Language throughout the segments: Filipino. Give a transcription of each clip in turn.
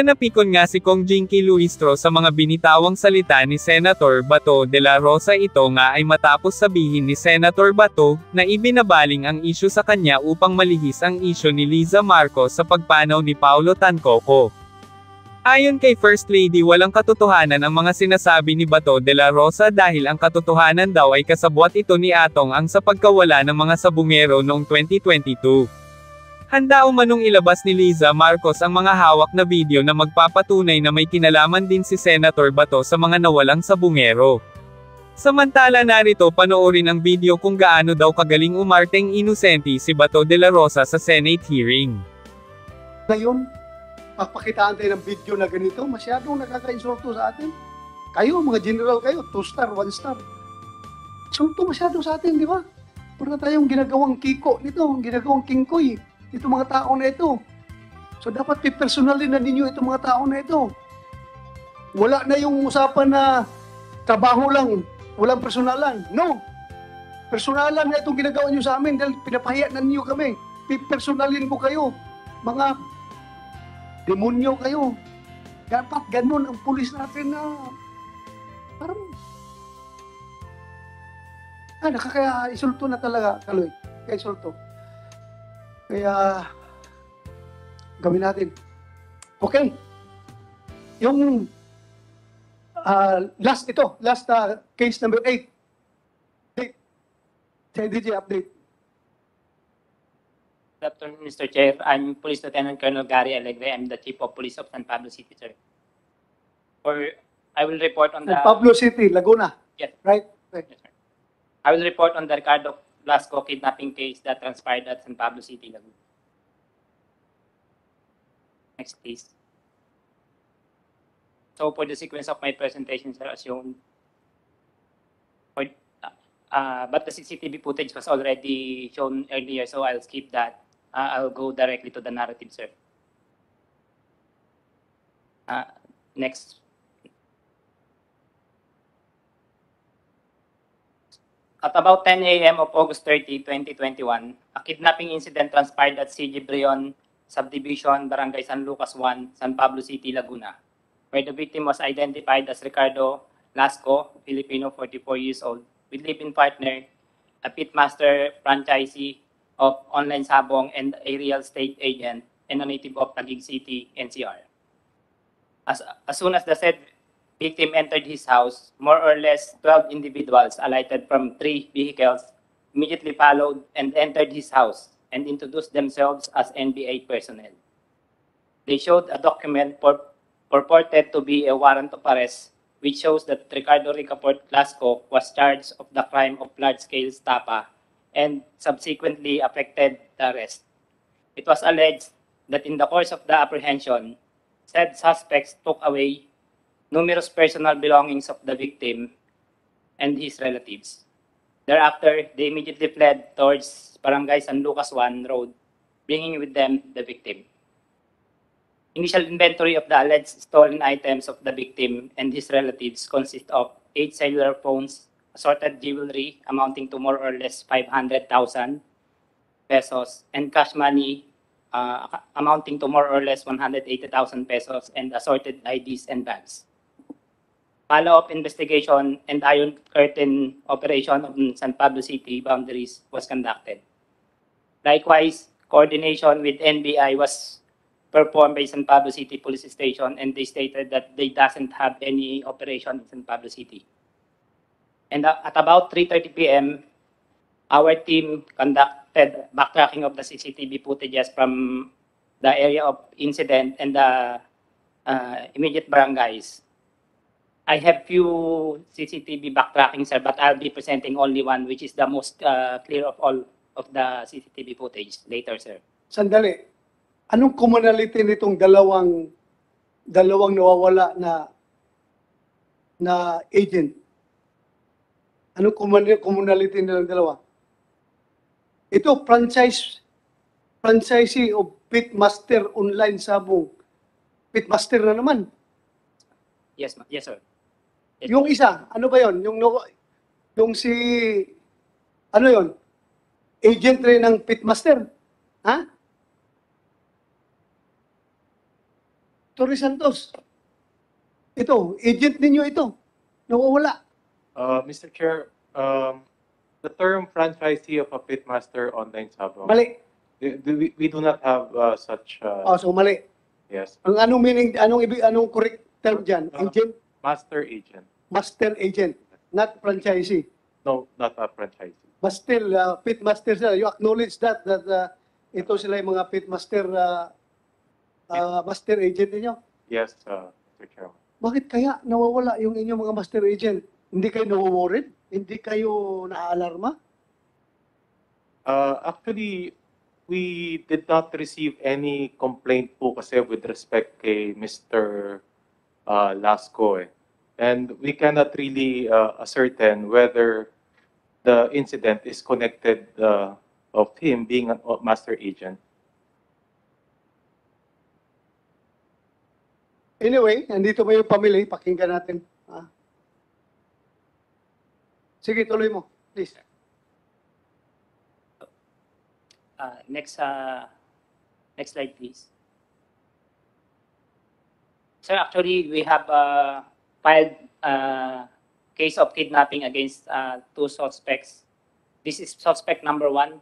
Napikon nga si Kong Jinky Luistro sa mga binitawang salita ni Senator Bato de la Rosa. Ito nga ay matapos sabihin ni Senator Bato, na ibinabaling ang isyu sa kanya upang malihis ang isyu ni Liza Marcos sa pagpanaw ni Paulo Tancoco. Ayon kay First Lady, walang katotohanan ang mga sinasabi ni Bato de la Rosa dahil ang katotohanan daw ay kasabwat ito ni Atong ang sa pagkawala ng mga sabungero noong 2022. Handa umanong ilabas ni Liza Marcos ang mga hawak na video na magpapatunay na may kinalaman din si Senator Bato sa mga nawalang sabungero. Samantala narito panoorin ang video kung gaano daw kagaling umarteng inosente si Bato de la Rosa sa Senate hearing. Ngayon, papakitaan tayo ng video na ganito, masyadong nakaka-insulto sa atin. Kayo, mga general kayo, 2-star, 1-star. Insulto masyado sa atin, di ba? Pura tayong ginagawang kiko nito, ginagawang kingkoy. Itong mga tao na ito. So dapat pipersonalin na ninyo itong mga tao na ito. Wala na yung usapan na trabaho lang, walang personalan. No! Personalan na itong ginagawa nyo sa amin dahil pinapahiya na ninyo kami. Pipersonalin ko kayo. Mga demonyo kayo. Dapat ganun ang pulis natin na parang nakaka-isulto na talaga, Kaloy. Kaya-isulto. Kaya, gawin natin. Okay. Yung last case number 8. DJ update. Good afternoon, Mr. Chair. I'm Police Lieutenant Colonel Gary Alegre. I'm the Chief of Police of San Pablo City, sir. I will report on the... San Pablo City, Laguna. Yes. Right? Yes, sir. I will report on the Ricardo Blasco kidnapping case that transpired at San Pablo City, Laguna. Next, please. So, for the sequence of my presentation, sir, as shown, but the CCTV footage was already shown earlier, so I'll skip that. I'll go directly to the narrative, sir. Next. At about 10 a.m. of August 30, 2021, a kidnapping incident transpired at CG Brion Subdivision, Barangay San Lucas 1, San Pablo City, Laguna, where the victim was identified as Ricardo Blasco, Filipino, 44 years old, with live-in partner, a pitmaster franchisee of Online Sabong and a real estate agent, and a native of Taguig City, NCR. As soon as the said victim entered his house, more or less 12 individuals alighted from 3 vehicles, immediately followed and entered his house and introduced themselves as NBA personnel. They showed a document purported to be a warrant of arrest, which shows that Ricardo Ricaport Blasco was charged of the crime of large-scale estafa and subsequently affected the arrest. It was alleged that in the course of the apprehension, said suspects took away numerous personal belongings of the victim and his relatives. Thereafter, they immediately fled towards Barangay San Lucas 1 Road, bringing with them the victim. Initial inventory of the alleged stolen items of the victim and his relatives consist of 8 cellular phones, assorted jewelry amounting to more or less 500,000 pesos, and cash money amounting to more or less 180,000 pesos, and assorted IDs and bags. Follow-up investigation and Iron Curtain operation of San Pablo City boundaries was conducted. Likewise, coordination with NBI was performed by San Pablo City Police Station, and they stated that they doesn't have any operation in San Pablo City. And at about 3:30 p.m., our team conducted backtracking of the CCTV footages from the area of incident and the immediate barangays. I have few CCTV backtracking, sir, but I'll be presenting only one, which is the most clear of all of the CCTV footage later, sir. Sandali. Anong commonality nitong dalawang nawawala na agent? Anong commonality nilang dalawa? Ito, franchisee of Pitmaster Online Sabong. Pitmaster na naman. Yes, yes, sir. Yes, yung isa, ano ba yon? Yung si, ano yon? Agent rin ng Pitmaster. Ha? Torre Santos, ito, agent ninyo ito. Nawawala. Mr. Chair, the term franchisee of a pitmaster online sabong. Mali. We do not have such, So mali. yes, Ang anong meaning, anong correct term dyan? Agent, master agent. master agent, not franchisee. No, not a franchisee. But still, pitmaster sila. You acknowledge that ito sila yung mga pitmaster master agent ninyo. Yes, Mr. Chairman. Bakit kaya nawawala yung inyong mga master agent? Hindi kayo nawo-worried? Hindi kayo naaalarma? Actually, we did not receive any complaint po kasi with respect kay Mr. Lasco eh. And we cannot really ascertain whether the incident is connected of him being a master agent. Anyway, nandito ba yung pamilya? Pakinggan natin. Sige, tuloy mo. Please. Next slide, please. Sir, actually, we have filed case of kidnapping against two suspects. This is suspect number 1,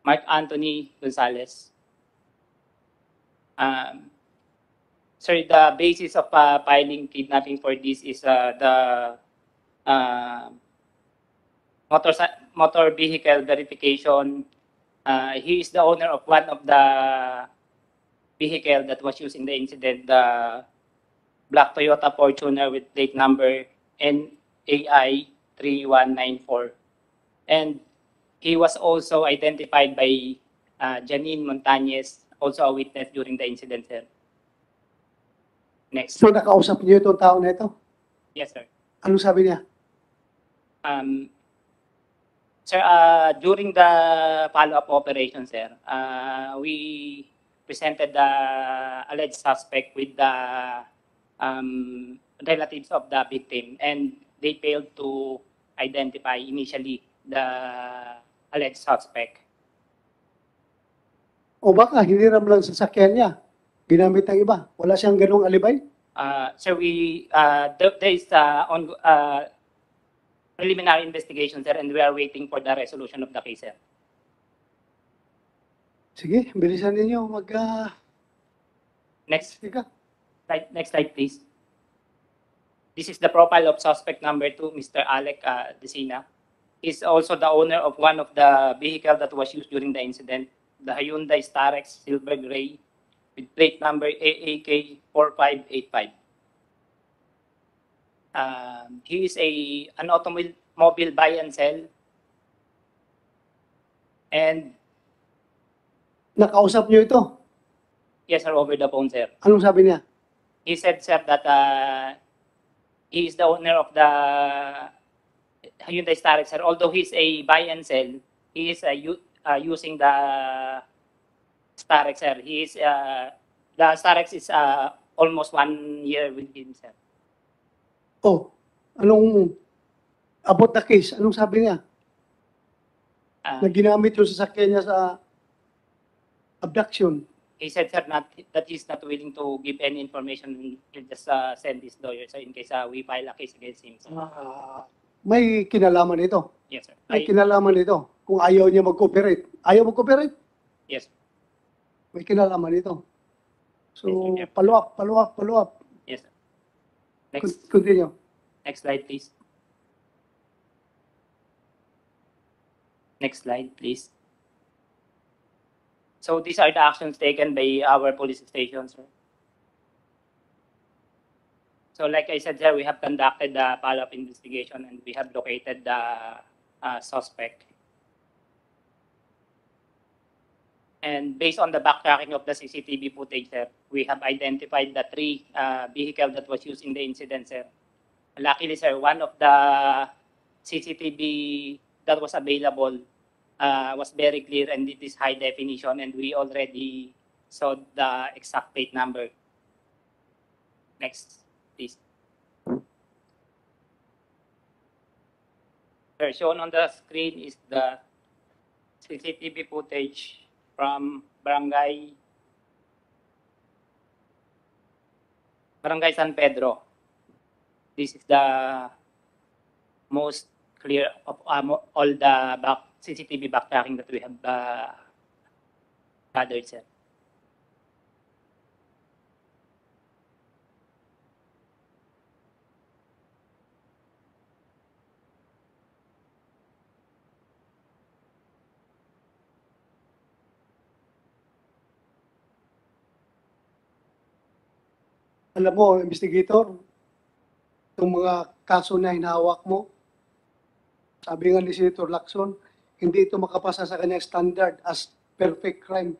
Mark Anthony Gonzalez. Sir, the basis of filing kidnapping for this is the motor vehicle verification. He is the owner of one of the vehicle that was used in the incident, the black Toyota Fortuner with plate number NAI 3194. And he was also identified by Janine Montañez, also a witness during the incident, sir. Next. So, nakausap niyo itong tao na ito? Yes, sir. Anong sabi niya? Sir, during the follow-up operation, sir, we presented the alleged suspect with the relatives of the victim, and they failed to identify initially the alleged suspect. O baka hiniram lang sa sasakyan niya, ginamit ng iba. Wala siyang ganung alibay? Sir, there is preliminary investigation, sir, and we are waiting for the resolution of the case, sir. Sige, bilisan ninyo. Next Sige. Next slide, please. This is the profile of suspect number 2, Mr. Alec Decina. He's also the owner of one of the vehicle that was used during the incident, the Hyundai Starex Silver Gray with plate number AAK 4585. He is an automobile buy and sell. And Nakausap niyo ito? yes, sir, over the phone, sir. Anong sabi niya? He said, sir, that he is the owner of the Hyundai Starex, sir. Although he's a buy and sell, he is using the Starex, sir. The Starex is almost 1 year with him, sir. Oh, anong about the case? Anong sabi niya? Na ginamit yung sasakyan niya sa abduction. He said, sir, that he's not willing to give any information. He'll just send his lawyer, sir, in case we file a case against him, sir. May kinalaman ito. Yes, sir. May kinalaman ito. Kung ayaw niya mag-cooperate. Ayaw mag-cooperate? Yes, sir. May kinalaman ito. So, Yes, sir. follow up. Yes, sir. Next. Continue. Next slide, please. Next slide, please. So these are the actions taken by our police stations, sir. So like I said, sir, we have conducted the follow-up investigation and we have located the suspect. And based on the backtracking of the CCTV footage, sir, we have identified the 3 vehicles that was used in the incident, sir. Luckily, sir, one of the CCTV that was available was very clear and it is high definition, and we already saw the exact plate number. Next, please. Sir, shown on the screen is the CCTV footage from Barangay Barangay San Pedro. This is the most clear of all the CCTV backtracking that we have gathered, sir. Alam mo, investigator, itong mga kaso na hinahawak mo, sabi nga ni Senator Lacson, hindi ito makapasa sa kanyang standard as perfect crime.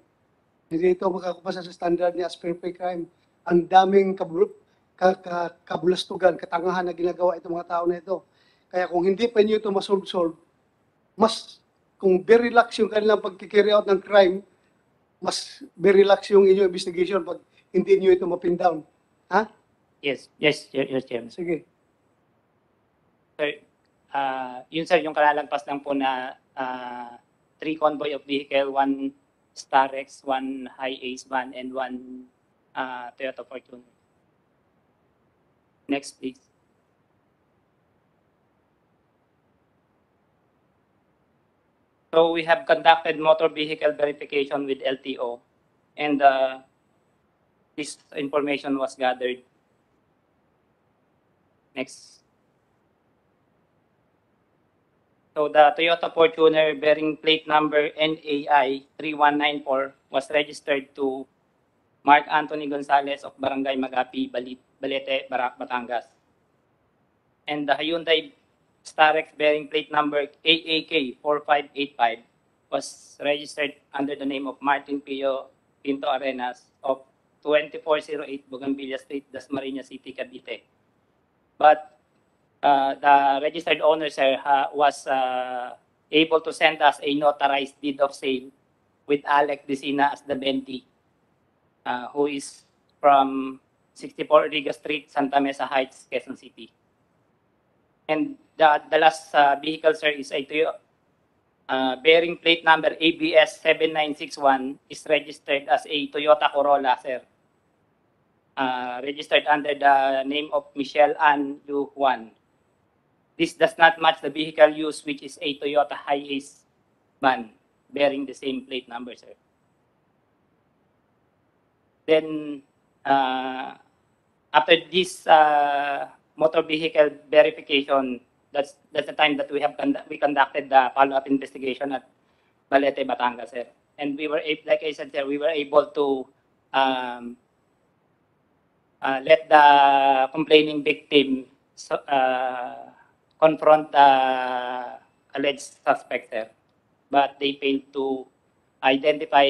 Hindi ito makapasa sa standard niya as perfect crime. Ang daming kabulastugan, katangahan na ginagawa itong mga tao na ito. Kaya kung hindi pa niyo ito masolve, mas kung very lax yung kanilang pag-carry out ng crime, mas very lax yung inyong investigation pag hindi niyo ito mapin down. Ha? Yes, Your Chairman. Sige. Sir, yun sir, yung kalalagpas lang po na 3 convoy of vehicle, 1 Starex, 1 Hi-Ace van, and 1 Toyota Fortuner. Next, please. So we have conducted motor vehicle verification with LTO, and this information was gathered. Next. So the Toyota Fortuner bearing plate number NAI 3194 was registered to Mark Anthony Gonzalez of Barangay Magapi, Balete, Batangas. And the Hyundai Starex bearing plate number AAK 4585 was registered under the name of Martin Pio Pinto Arenas of 2408 Bougainvillea Street, Dasmariñas City, Cavite. But the registered owner, sir, was able to send us a notarized deed of sale with Alec Decina as the Benti, who is from 64 Riga Street, Santa Mesa Heights, Quezon City. And the last vehicle, sir, is a Toyota, bearing plate number ABS 7961, is registered as a Toyota Corolla, sir. Registered under the name of Michelle Ann Yu Juan. This does not match the vehicle used, which is a Toyota Hi-Ace van bearing the same plate number, sir. Then, after this motor vehicle verification, that's the time that we conducted the follow-up investigation at Balete, Batangas, sir. And we were, like I said, sir, we were able to let the complaining victim confront the alleged suspect, sir. But they failed to identify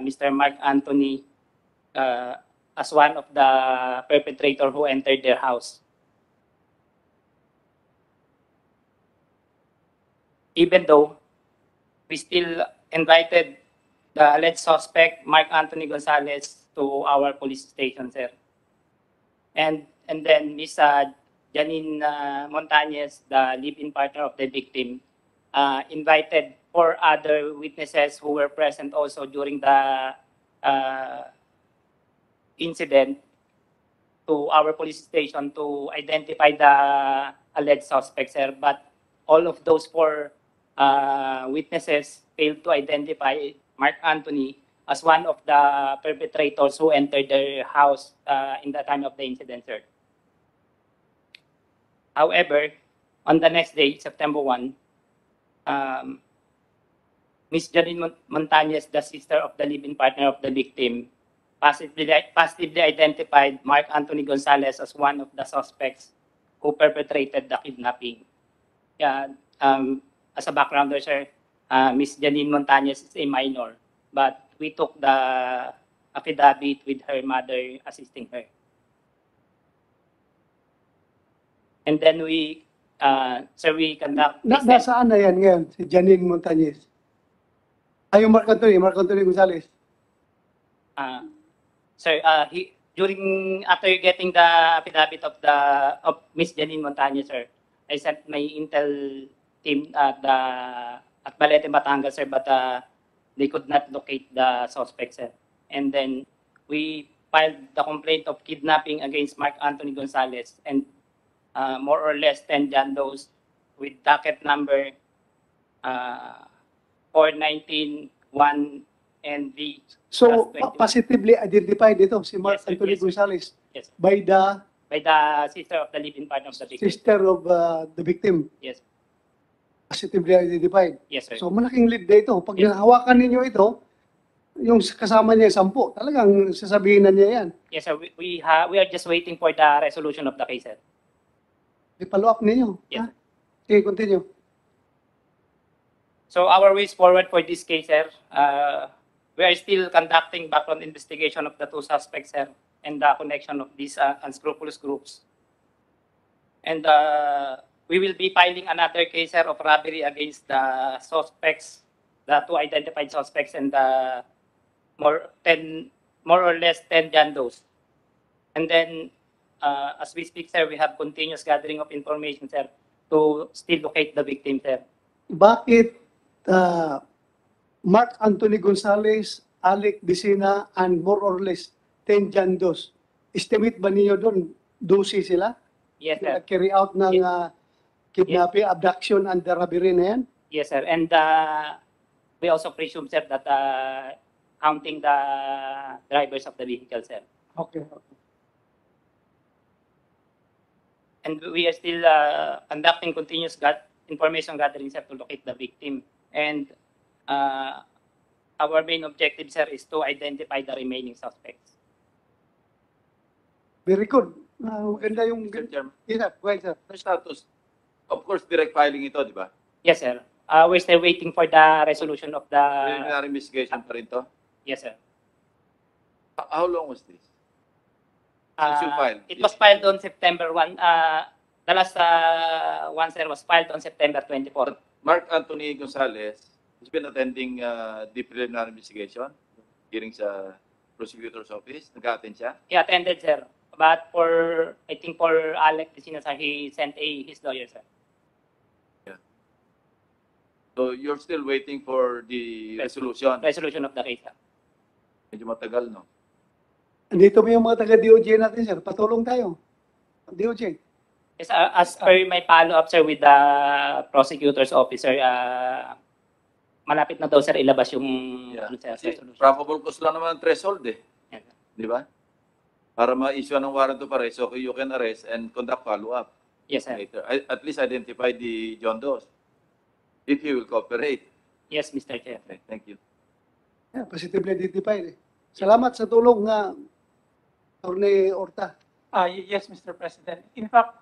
Mr. Mark Anthony as one of the perpetrator who entered their house. Even though we still invited the alleged suspect, Mark Anthony Gonzalez, to our police station, sir. And then Ms. Janine Montañez, the live-in partner of the victim, invited 4 other witnesses who were present also during the incident to our police station to identify the alleged suspect, sir. But all of those 4 witnesses failed to identify Mark Anthony as one of the perpetrators who entered their house in the time of the incident, sir. However, on the next day, September 1, Ms. Janine Montañez, the sister of the live-in partner of the victim, positively identified Mark Anthony Gonzalez as one of the suspects who perpetrated the kidnapping. As a backgrounder, sir, Ms. Janine Montañez is a minor, but we took the affidavit with her mother assisting her. And then we conduct... Nasaan na yan ngayon, si Janine Montañez? Yung Mark Anthony Gonzalez. Sir, after getting the affidavit of Ms. Janine Montañez, sir, I sent my intel team at Balete, Batangas, sir, but they could not locate the suspect, sir. And then we filed the complaint of kidnapping against Mark Anthony Gonzalez and more or less 10 jandos with docket number 4191 NV. So, Plus 21. positively identified ito si Mark Yes, sir. Anthony Yes, sir. Gonzalez Yes, by the by the sister of the living partner of the victim. sister of the victim. Yes, Positively identified. yes, sir. So, malaking lead na ito. Pag Yes. hawakan ninyo ito, yung kasama niya 10, talagang sasabihin na niya yan. Yes, sir. We are just waiting for the resolution of the case, sir. I-follow up ninyo. Yes. Ha? Sige, continue. So our ways forward for this case, sir, we are still conducting background investigation of the two suspects, sir, and the connection of these unscrupulous groups. And we will be filing another case, sir, of robbery against the suspects, the two identified suspects, and the more or less 10 jandos. And then, as we speak, sir, we have continuous gathering of information, sir, to still locate the victim, sir. Bakit Mark Anthony Gonzalez, Alec Vicina, and more or less 10 jandos? Estimate ba niyo doon? 12 sila? Yes, sir. Carry out ng kidnapping, abduction, and robbery na yan? Yes, sir. And we also presume, sir, that counting the drivers of the vehicle, sir. Okay. And we are still conducting continuous information gathering, sir, to locate the victim. And our main objective, sir, is to identify the remaining suspects. Very good. Maganda yung... Mr. Chairman, Yes, sir. Go ahead, sir. the status, of course, direct filing ito, di ba? Yes, sir. We're still waiting for the resolution of the... Preliminary investigation pa rin to. Yes, sir. How long was this? Since you filed? It was filed on September 1. The last one, sir, was filed on September 24. Mark Anthony Gonzalez has been attending the preliminary investigation, hearing sa prosecutor's office. Nag-attend siya. He attended, sir. But I think for Alec Vicina, sir, he sent his lawyer, sir. So you're still waiting for the resolution. Resolution of the case, sir. Medyo matagal, no? Andito mo yung mga taga-DOJ natin, sir. Patulong tayo. DOJ. Yes, as per my follow-up, sir, with the prosecutor's officer, malapit na daw, sir, ilabas yung Yeah. ano, sir, Kasi resolution. probable cause lang naman ang threshold, eh. Yes, sir. Di ba? Para ma-issue ng warrant of arrest, so you can arrest and conduct follow-up Yes, sir. later. At least identify the John Does. If he will cooperate. Yes, Mr. Chair. Okay, thank you. Yeah, positively identified. Salamat sa tulong nga, Attorney Orta. Yes, Mr. President. In fact,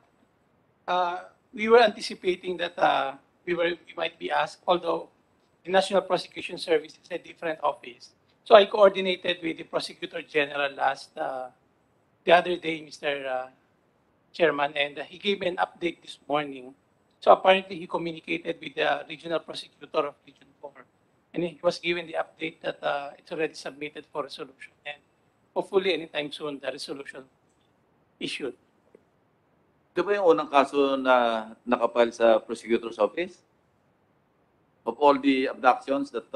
we were anticipating that we might be asked, although the National Prosecution Service is a different office. So I coordinated with the Prosecutor General the other day, Mr. Chairman, and he gave me an update this morning. So apparently he communicated with the Regional Prosecutor of Region 4, and he was given the update that it's already submitted for resolution, and hopefully anytime soon the resolution issued. Di ba yung unang kaso na nakapile sa prosecutor's office? Of all the abductions that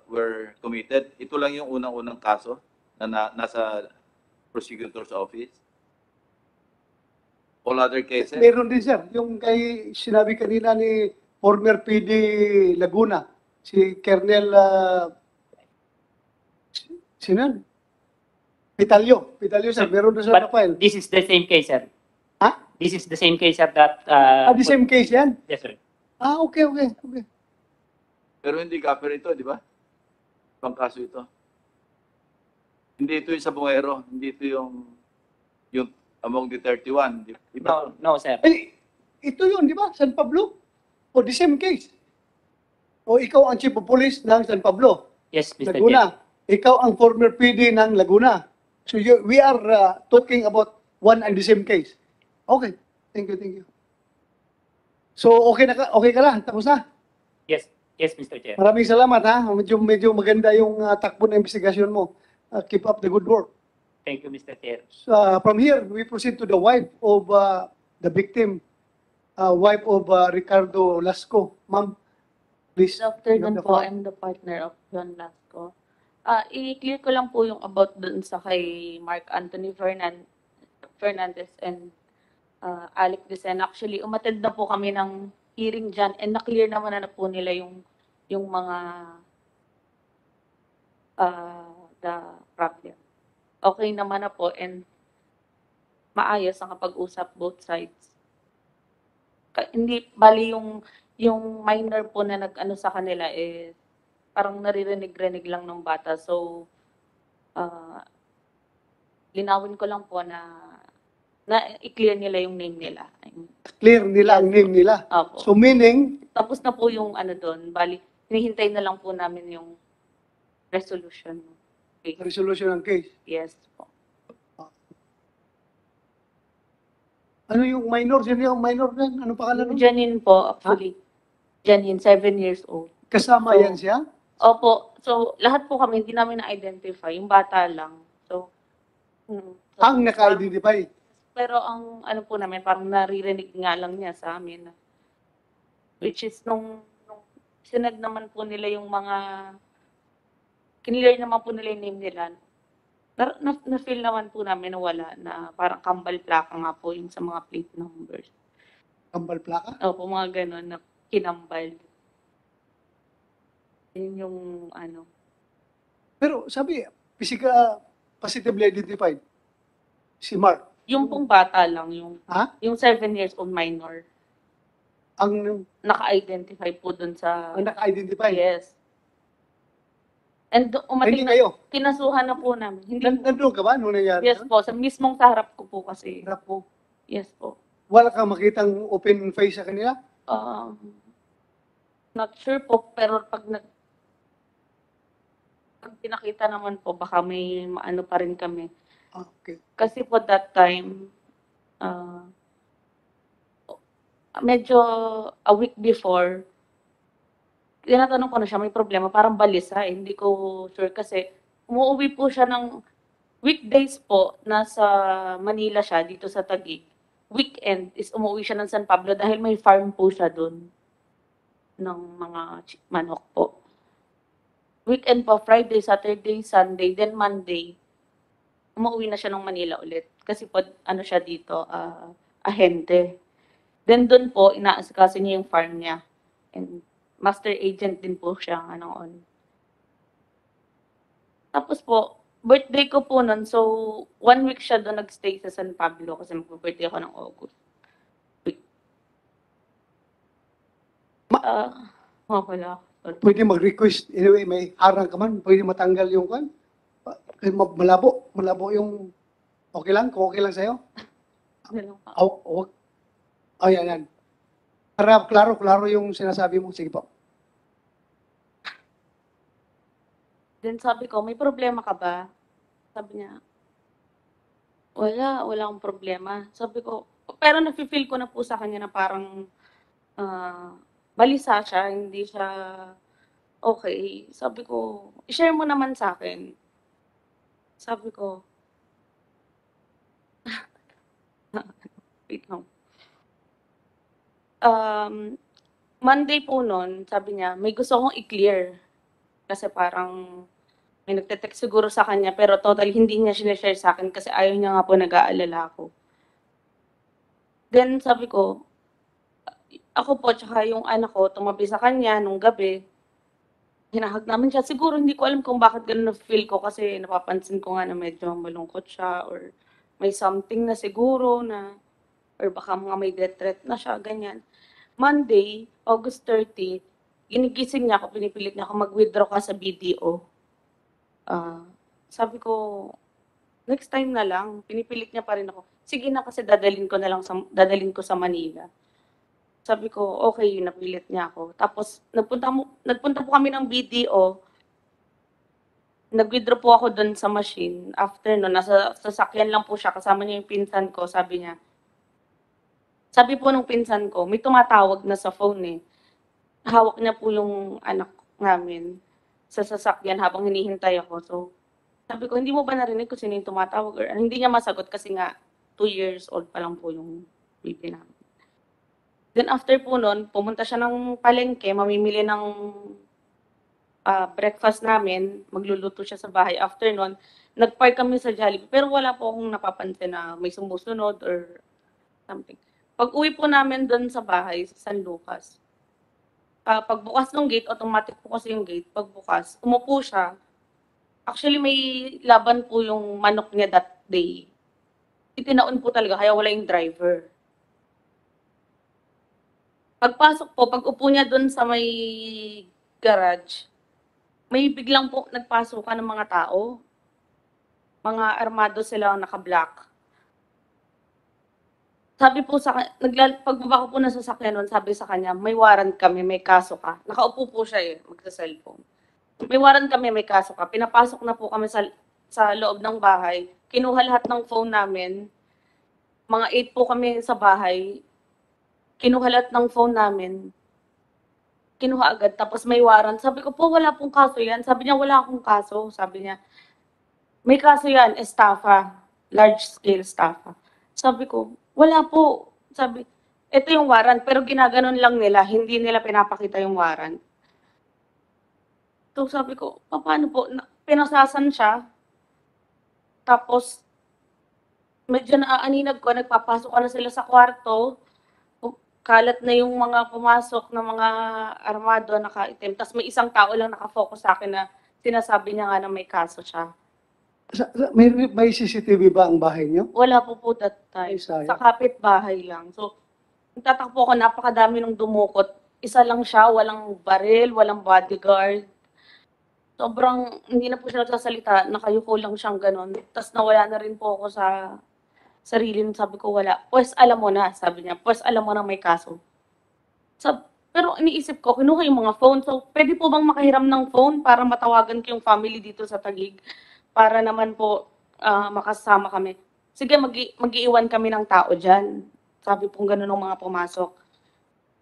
were committed, ito lang yung unang-unang kaso na nasa prosecutor's office? All other cases? Meron din, sir. Yung kay sinabi kanina ni former PD Laguna, si Colonel Sinan? Pitalyo, sir. Meron din sa But file. this is the same case, sir. Ha? This is the same case, sir, that... The same case yan? Yes, sir. Okay. Pero hindi cover ito, di ba? Pang kaso ito. Hindi ito yung sa Bungero, hindi ito yung among the 31. Di ba? No, sir. Eh, ito yun, di ba? San Pablo? O the same case. O ikaw ang chief of police ng San Pablo, Yes, Mr. Chair. Laguna. Ikaw ang former PD ng Laguna. So we are talking about one and the same case. Okay. Thank you. So okay ka lang? Tapos na? Yes, Mr. Chair. Maraming salamat ha. Medyo maganda yung takbo ng investigasyon mo. Keep up the good work. Thank you, Mr. Chair. From here, we proceed to the wife of the victim, wife of Ricardo Lasco. Ma'am, please. Good afternoon you have the po. floor. I'm the partner of John Lasco. I-clear ko lang po yung about dun sa kay Mark Anthony Fernandez and Alec Dicen. Actually, umattend na po kami ng hearing dyan and na-clear naman na po nila yung mga the problem. Okay naman na po and maayos ang kapag-usap both sides. Hindi, bali yung minor po na nag-ano sa kanila is parang naririnig-rinig lang ng bata. So, linawin ko lang po na i-clear nila yung name nila. Clear nila ang Yes. name nila. Opo. So meaning, Tapos na po yung ano doon, bali, hinihintay na lang po namin yung resolution. Okay. resolution ng case. Yes po. Ano yung minor? Sino yung minor din? Ano pangalan nun? Janine po, actually. Janine, 7 years old. Kasama So, yan siya? Opo. So, lahat po kami, hindi namin na-identify. Yung bata lang. So, so Ang naka-identify. pero ang ano po namin, parang naririnig nga lang niya sa amin. Which is nung sinad naman po nila yung mga, kinlear naman po nila yung name nila. Na-feel naman po namin na wala, na parang kambal plaka nga po yung sa mga plate numbers. Kambal plaka? Opo, mga ganun na kinambal. Yun yung ano. Pero sabi, physical, positively identified. Si Mark. Yung pong bata lang, yung 7 years old minor, Ang naka-identify po dun sa, naka-identify. yes. And Hindi umating na, kayo. kinasuhan na po namin. Hindi po. Nandun ka ba nung nangyari? Yes po, sa mismong sa harap ko po kasi. Harap mo. Yes po. Wala kang makitang open face sa kanila? Not sure po, pero pag pinakita naman po, baka may maano pa rin kami. Okay. Kasi po that time, medyo a week before, tinatanong ko na siya, may problema, parang balisa, hindi ko sure kasi umuwi po siya ng weekdays po, nasa Manila siya, dito sa Taguig. Weekend is umuwi siya ng San Pablo dahil may farm po siya doon ng mga manok po. Weekend po, Friday, Saturday, Sunday, then Monday, umuwi na siya ng Manila ulit. Kasi po, ano siya dito, ahente. Then doon po, inaasikaso niya yung farm niya. And master agent din po siya, noon. Tapos po, birthday ko po nun, so 1 week siya doon nagstay sa San Pablo kasi mag-birthday ako ng August. Wala. Sorry. Pwede mag-request. Anyway, may harang ka man. Pwede matanggal yung kan. Kasi malabo yung, okay lang? Kung okay lang sa'yo? Wala pa. Oh, yan. Para klaro yung sinasabi mo. Sige po. Then sabi ko, may problema ka ba? Sabi niya, wala akong problema. Sabi ko, pero nafe-feel ko na po sa kanya na parang balisa siya, hindi siya okay. Sabi ko, i-share mo naman sa akin. Sabi ko, wait lang. Monday po nun, sabi niya, may gusto kong i-clear. Kasi parang may nagte-text siguro sa kanya, pero totally hindi niya sinashare sa akin kasi ayaw niya nga po nag-aalala ako. Then sabi ko, ako po, tsaka yung anak ko, tumabi sa kanya nung gabi. Hinahag namin siya. Siguro hindi ko alam kung bakit ganun na-feel ko kasi napapansin ko nga na medyo malungkot siya or may something na siguro na or baka mga may death threat na siya, ganyan. Monday, August 30, ginigising niya ako, pinipilit niya ako mag-withdraw ka sa BDO. Sabi ko, next time na lang, pinipilit niya pa rin ako. Sige na kasi dadalhin ko sa Manila. Sabi ko, okay, napilit niya ako. Tapos, nagpunta po kami ng BDO. Nag-withdraw po ako doon sa machine. After no, nasa sasakyan lang po siya. Kasama niya yung pinsan ko. Sabi po nung pinsan ko, may tumatawag na sa phone eh. Hawak niya po yung anak namin sa sasakyan habang hinihintay ako. So, sabi ko, hindi mo ba narinig kung sino yung tumatawag? Or, hindi niya masagot kasi nga 2 years old pa lang po yung baby namin. Then after po nun, pumunta siya ng palengke, mamimili ng breakfast namin, magluluto siya sa bahay. After nun, nag-park kami sa Jollibee, pero wala po akong napapansin na may sumusunod or something. Pag-uwi po namin doon sa bahay, sa San Lucas, pagbukas ng gate, automatic po kasi yung gate, pagbukas, umupo siya. Actually, may laban po yung manok niya that day. Itinaon po talaga, kaya wala yung driver. Pagpasok po, pag-upo niya doon sa may garage, may biglang po nagpasukan ng mga tao. Mga armado sila naka-black. Sabi po sa pagbaba ko po na sasakyan nun, sabi sa kanya, may warrant kami, may kaso ka. Nakaupo po siya magsa-cellphone. May warrant kami, may kaso ka. Pinapasok na po kami sa loob ng bahay. Kinuha lahat ng phone namin. Mga 8 po kami sa bahay. Kinuha lahat ng phone namin. Kinuha agad, tapos may warrant. Sabi ko po, wala pong kaso yan. Sabi niya, wala akong kaso. Sabi niya, may kaso yan, estafa. Large-scale estafa. Sabi ko, wala po. Sabi, ito yung warrant, pero ginaganon lang nila. Hindi nila pinapakita yung warrant. So sabi ko, paano po? Pinasasan siya. Tapos, medyo naaaninag ko, nagpapasok na sila sa kwarto. Kalat na yung mga pumasok na mga armado, naka-itim. Tapos may isang tao lang nakafocus sa akin na sinasabi niya nga na may kaso siya. May CCTV ba ang bahay niyo? Wala po that time. Ay, sayang. Sa kapitbahay lang. So, nagtatakbo ako, napakadami nung dumukot. Isa lang siya, walang baril, walang bodyguard. Sobrang, hindi na po siya nagsasalita, nakayuko lang siyang ganun. Tapos nawala na rin po ako sa sarili, sabi ko wala. Pues alam mo na, sabi niya. Pues alam mo na may kaso. Pero iniisip ko, kinuha yung mga phone. So, pwede po bang makahiram ng phone para matawagan ko yung family dito sa Taguig? Para naman po makasama kami. Sige, mag-iiwan kami ng tao dyan. Sabi po gano'n ng mga pumasok.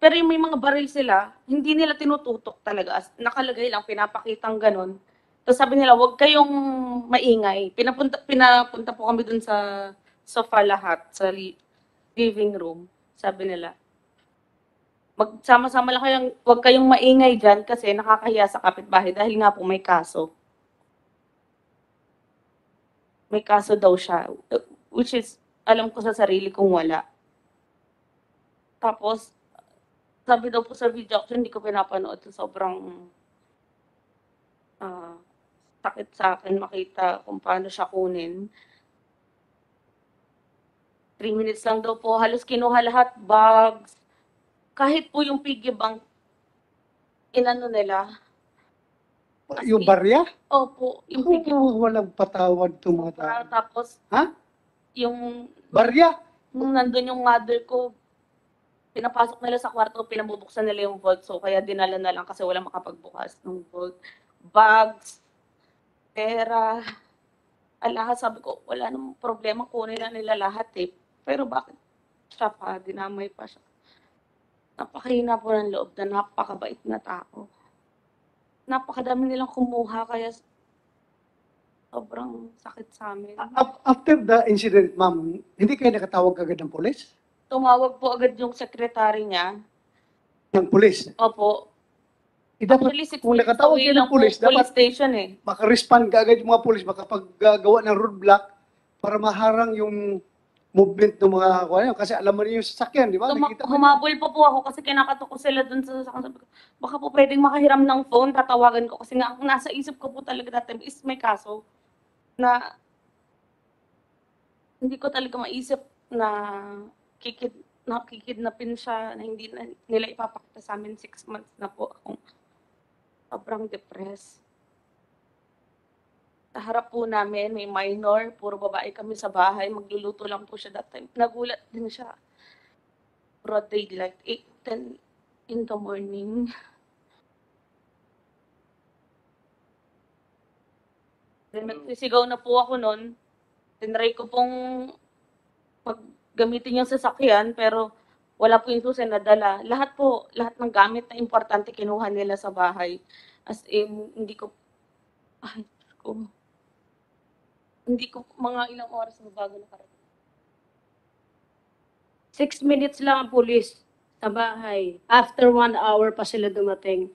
Pero yung may mga baril sila, hindi nila tinututok talaga. Nakalagay lang, pinapakitang gano'n. Tapos sabi nila, huwag kayong maingay. Pinapunta po kami dun sa sofa lahat, sa living room. Sabi nila, magsama-sama lang kayong, huwag kayong maingay dyan kasi nakakahiya sa kapitbahay dahil nga po may kaso. May kaso daw siya, which is, alam ko sa sarili kong wala. Tapos, sabi daw po sa video, actually hindi ko pinapanood, sobrang sakit sa akin makita kung paano siya kunin. 3 minutes lang daw po, halos kinuha lahat, bags, kahit po yung piggy bank, inano nila. Yung barya? Opo, yung piggy bank. Walang patawad itong mga tao. Tapos, Ha? yung, Barya? nung nandun yung mother ko, pinapasok nila sa kwarto, pinabubuksan nila yung vault, so kaya dinala na lang kasi wala makapagbukas ng vault. Bags, pera, lahat, sabi ko, wala namang problema, kunin na nila lahat Pero bakit siya pa, dinamay pa siya. Napakahina po ng loob na napakabait na tao. Napakadami nilang kumuha, kaya sobrang sakit sa amin. After the incident, ma'am, hindi kayo nakatawag agad ng pulis? Tumawag po agad yung sekretary niya. Ng pulis? Opo. Dapat, Actually, 6 kung minutes nakatawag away kayo lang ng pulis, po, police dapat station makarespond ka agad yung mga pulis, makapaggawa ng roadblock para maharang yung movement ng mga kasi alam mo rin yung sasakyan, di ba? Nakikita mo. Humabol po ako kasi kinakatok ko sila dun sa sasakyan. Sabi ko, baka po pwedeng makahiram ng phone, tatawagan ko. Kasi nga, ang nasa isip ko po talaga that time is may kaso na hindi ko talaga maisip na kikidnapin siya, na hindi na nila ipapakita sa amin. 6 months na po akong sobrang depressed. Sa harap po namin, may minor, puro babae kami sa bahay, magluluto lang po siya that time. Nagulat din siya. Broad daylight, 8:10 in the morning. Then nagsisigaw na po ako noon. Tinry ko pong gamitin yung sasakyan, pero wala po yung susi na dala. Lahat ng gamit na importante kinuha nila sa bahay. As in, hindi ko mga ilang oras na bago nakarating. 6 minutes lang ang pulis sa bahay. After 1 hour pa sila dumating.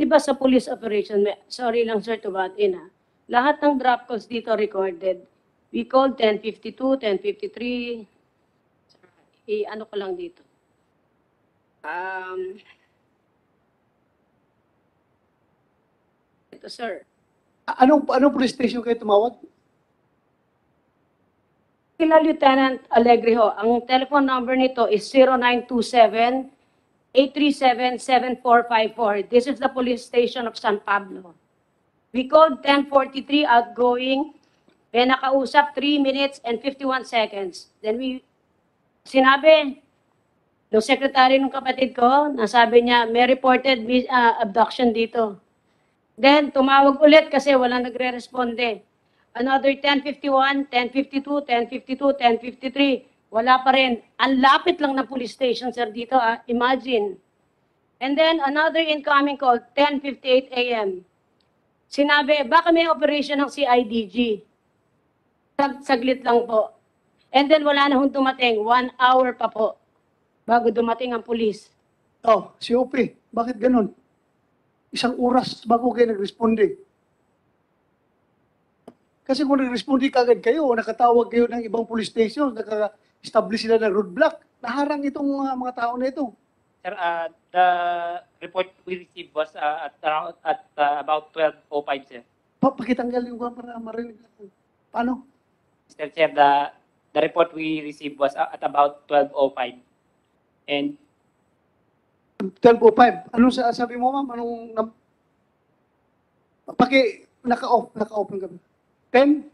Diba sa police operation, sorry lang sir to butt in ha, lahat ng drop calls dito recorded. We called 1052, 1053, ano ko lang dito. Ito sir. Anong police station kayo tumawag? Kila Lieutenant Alegreho, ang telephone number nito is 0927-837-7454. This is the police station of San Pablo. We called 1043 outgoing. May nakausap 3 minutes and 51 seconds. Then sinabi, yung secretary ng kapatid ko, nasabi niya, may reported abduction dito. Then tumawag ulit kasi wala nagre-responde. Another 1051, 1052, 1052, 1053. Wala pa rin. Ang lapit lang ng police station, sir, dito. Imagine. And then another incoming call, 10:58 a.m. Sinabi, baka may operation ng CIDG. Saglit lang po. And then wala na hong dumating. 1 hour pa po bago dumating ang police. Oh, si OP, bakit ganun? Isang oras bago kayo nag-responde. Kasi kung nag-responde kagad kayo, nakatawag kayo ng ibang police station, naka-establish sila ng roadblock, naharang itong mga tao na ito. Sir, the report we received was at about 12:05, sir. Pakitanggal yung para marinig natin. Paano? Mr. Chair, the report we received was at about 12:05. And 12:05. Anong sabi mo, ma'am? Naka-off ng gabi. 10?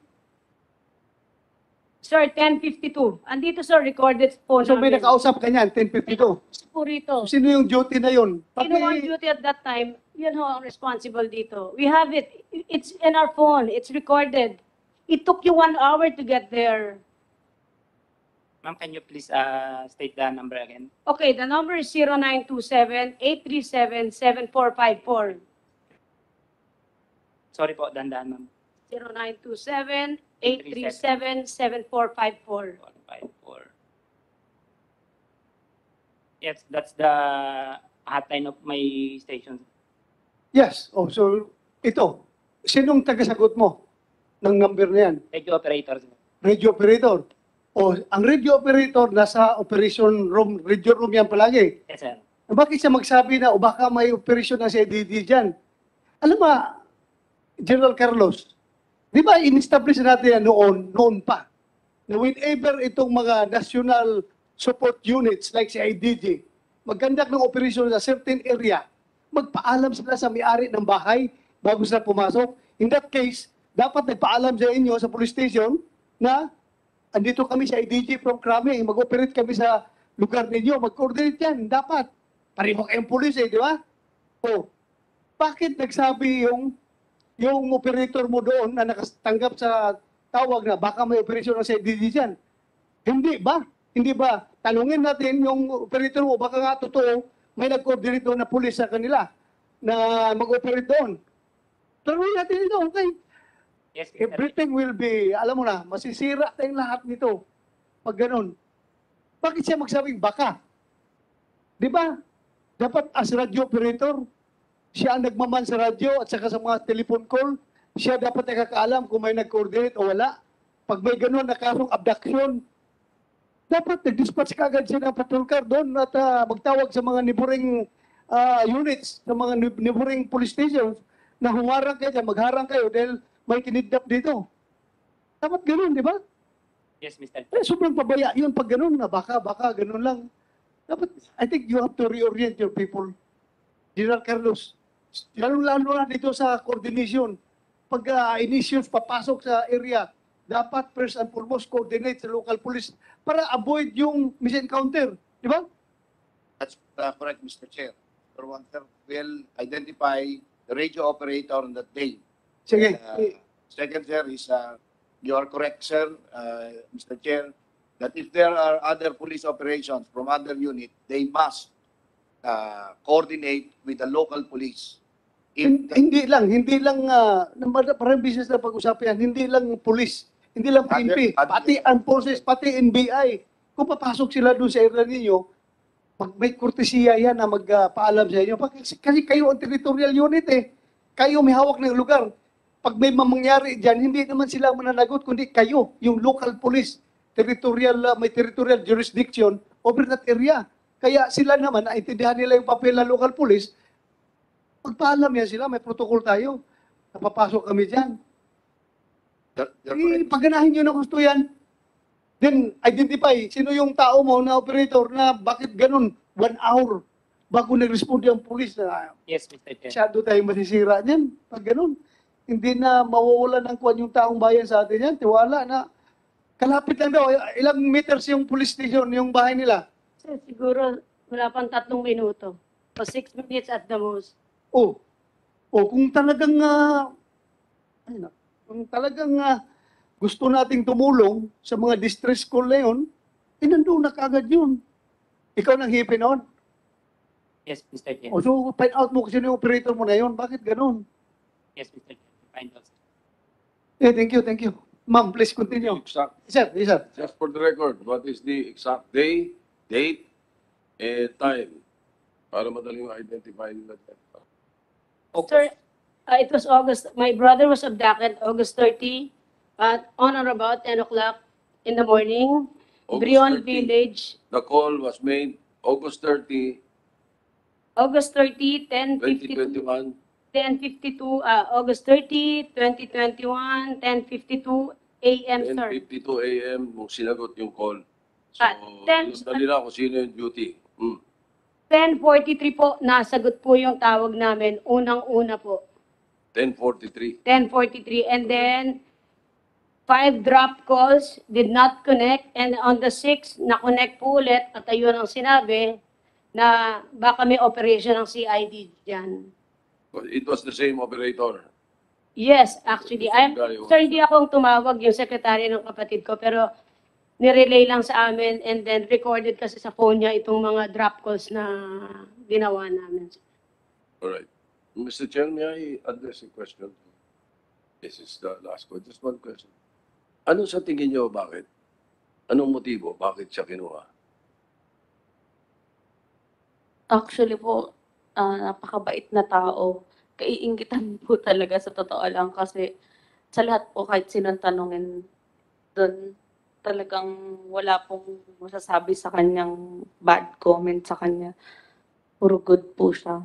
Sir, 10:52. Andito sir, recorded phone So may namin. nakausap ka niyan, 10:52. Po rito. Sino yung duty na yun? Sino on duty at that time, yun ho ang responsible dito. We have it. It's in our phone. It's recorded. It took you 1 hour to get there. ma'am, can you please state the number again? Okay, the number is 0927-837-7454. Sorry po, dandahan, ma'am. 0927-837-7454. 154. Yes, that's the hotline of my station. Yes. Oh, so ito. Sinong tagasagot mo ng number na yan? Radio operator, sir. Radio operator. O, ang radio operator nasa operation room, radio room yan palagi. Yes, sir. Bakit siya magsabi na, o baka may operasyon na si DD dyan? Alam mo, General Carlos, di ba in-establish natin yan noon pa, na whenever itong mga national support units like si IDG, maggandak ng operasyon sa certain area, magpaalam sila sa may-ari ng bahay bago sila pumasok. In that case, dapat nagpaalam sa inyo sa police station na andito kami sa IDG from Kraming, mag-operate kami sa lugar ninyo, mag-coordinate yan, dapat. Pareho kayong police di ba? O, bakit nagsabi yung operator mo doon na nakatanggap sa tawag na baka may operasyon na sa IDG dyan? Hindi ba? Hindi ba? Tanungin natin yung operator mo, baka nga totoo, may nag-coordinate doon na police sa kanila na mag-operate doon. Tanungin natin ito, okay? Yes, Mr. Everything will be, alam mo na, masisira tayong lahat nito. Pag ganun. Bakit siya magsabing baka? Di ba? Dapat as radio operator, siya ang nagmaman sa radyo at saka sa mga telephone call, siya dapat nakakaalam kung may nag-coordinate o wala. Pag may ganun na kasong abduction, dapat nag-dispatch kagad siya ng patrol car doon at magtawag sa mga neighboring units, sa mga neighboring police stations na humarang kayo, magharang kayo dahil may kinidnap dito. Dapat ganun, di ba? Yes, Mr. Sobrang pabaya yun pag ganun na baka ganun lang. Dapat, I think you have to reorient your people. General Carlos, lalo na dito sa coordination. Pag initials papasok sa area, dapat first and foremost coordinate sa local police para avoid yung misencounter. Di ba? That's correct, Mr. Chair. For one thing, we'll identify the radio operator on that day. Sige. Second, sir, is you are correct, sir, Mr. Chair, that if there are other police operations from other unit, they must coordinate with the local police. Hindi lang parang business na pag-usapan yan, hindi lang police, hindi lang PNP, pati ang forces, pati NBI. Kung papasok sila doon sa area ninyo, may kurtesiya yan na magpaalam sa inyo. Kasi kayo ang territorial unit eh. Kayo may hawak ng lugar. Pag may mangyari dyan, hindi naman sila mananagot, kundi kayo, yung local police, may territorial jurisdiction over that area. Kaya sila naman, naintindihan nila yung papel ng local police, magpaalam yan sila, may protocol tayo. Napapasok kami dyan. Pagganahin nyo na gusto yan. Then, identify, sino yung tao mo na operator na bakit ganun, 1 hour bago nag-respond yung police na Yes, Mr. Chair. masyado tayong masisira niyan. Pag ganun, hindi na mawawalan ng kwan yung taong bayan sa atin yan. Tiwala na. Kalapit lang daw. Ilang meters yung police station, yung bahay nila? Sir, siguro wala pang 3 minuto. O 6 minutes at the most. Kung talagang gusto nating tumulong sa mga distress call na yun, nandun na kagad yun. Ikaw nang hipi noon. Yes, Mr. Chair. So, find out mo kasi yung operator mo na yun. Bakit ganun? Yes, Mr. Chair. Find out. Yeah, thank you. Ma'am, please continue. Exact, Yes, sir. just for the record, what is the exact day, date, and time? Para madaling ma-identify nila. Sir, it was August. My brother was abducted August 30 on or about 10 o'clock in the morning. August Brion 30. Village, The call was made August 30, August 30, 10:52, 2021, 10:52, August 30, 2021, 10:52 a.m., sir. 10:52 a.m. nung sinagot yung call. So, Ten- dali na kung sino yung duty. 10:43 po, nasagot po yung tawag namin, unang-una po. 10:43. 10:43, and then 5 drop calls did not connect, and on the 6th, na-connect po ulit, at ayun ang sinabi na baka may operation ng CID dyan. It was the same operator. Yes, actually. Sir, hindi ako ang tumawag, yung sekretary ng kapatid ko, pero nirelay lang sa amin and then recorded kasi sa phone niya itong mga drop calls na ginawa namin. All right. Mr. Chair, may I address a question? This is the last question. Just one question. Ano sa tingin niyo bakit? Anong motibo? Bakit siya kinuha? Actually po, napakabait na tao. Kaiinggitan po talaga sa totoo lang kasi sa lahat po kahit sinong tanungin doon, talagang wala pong masasabi sa kanyang bad comment sa kanya. Puro good po siya.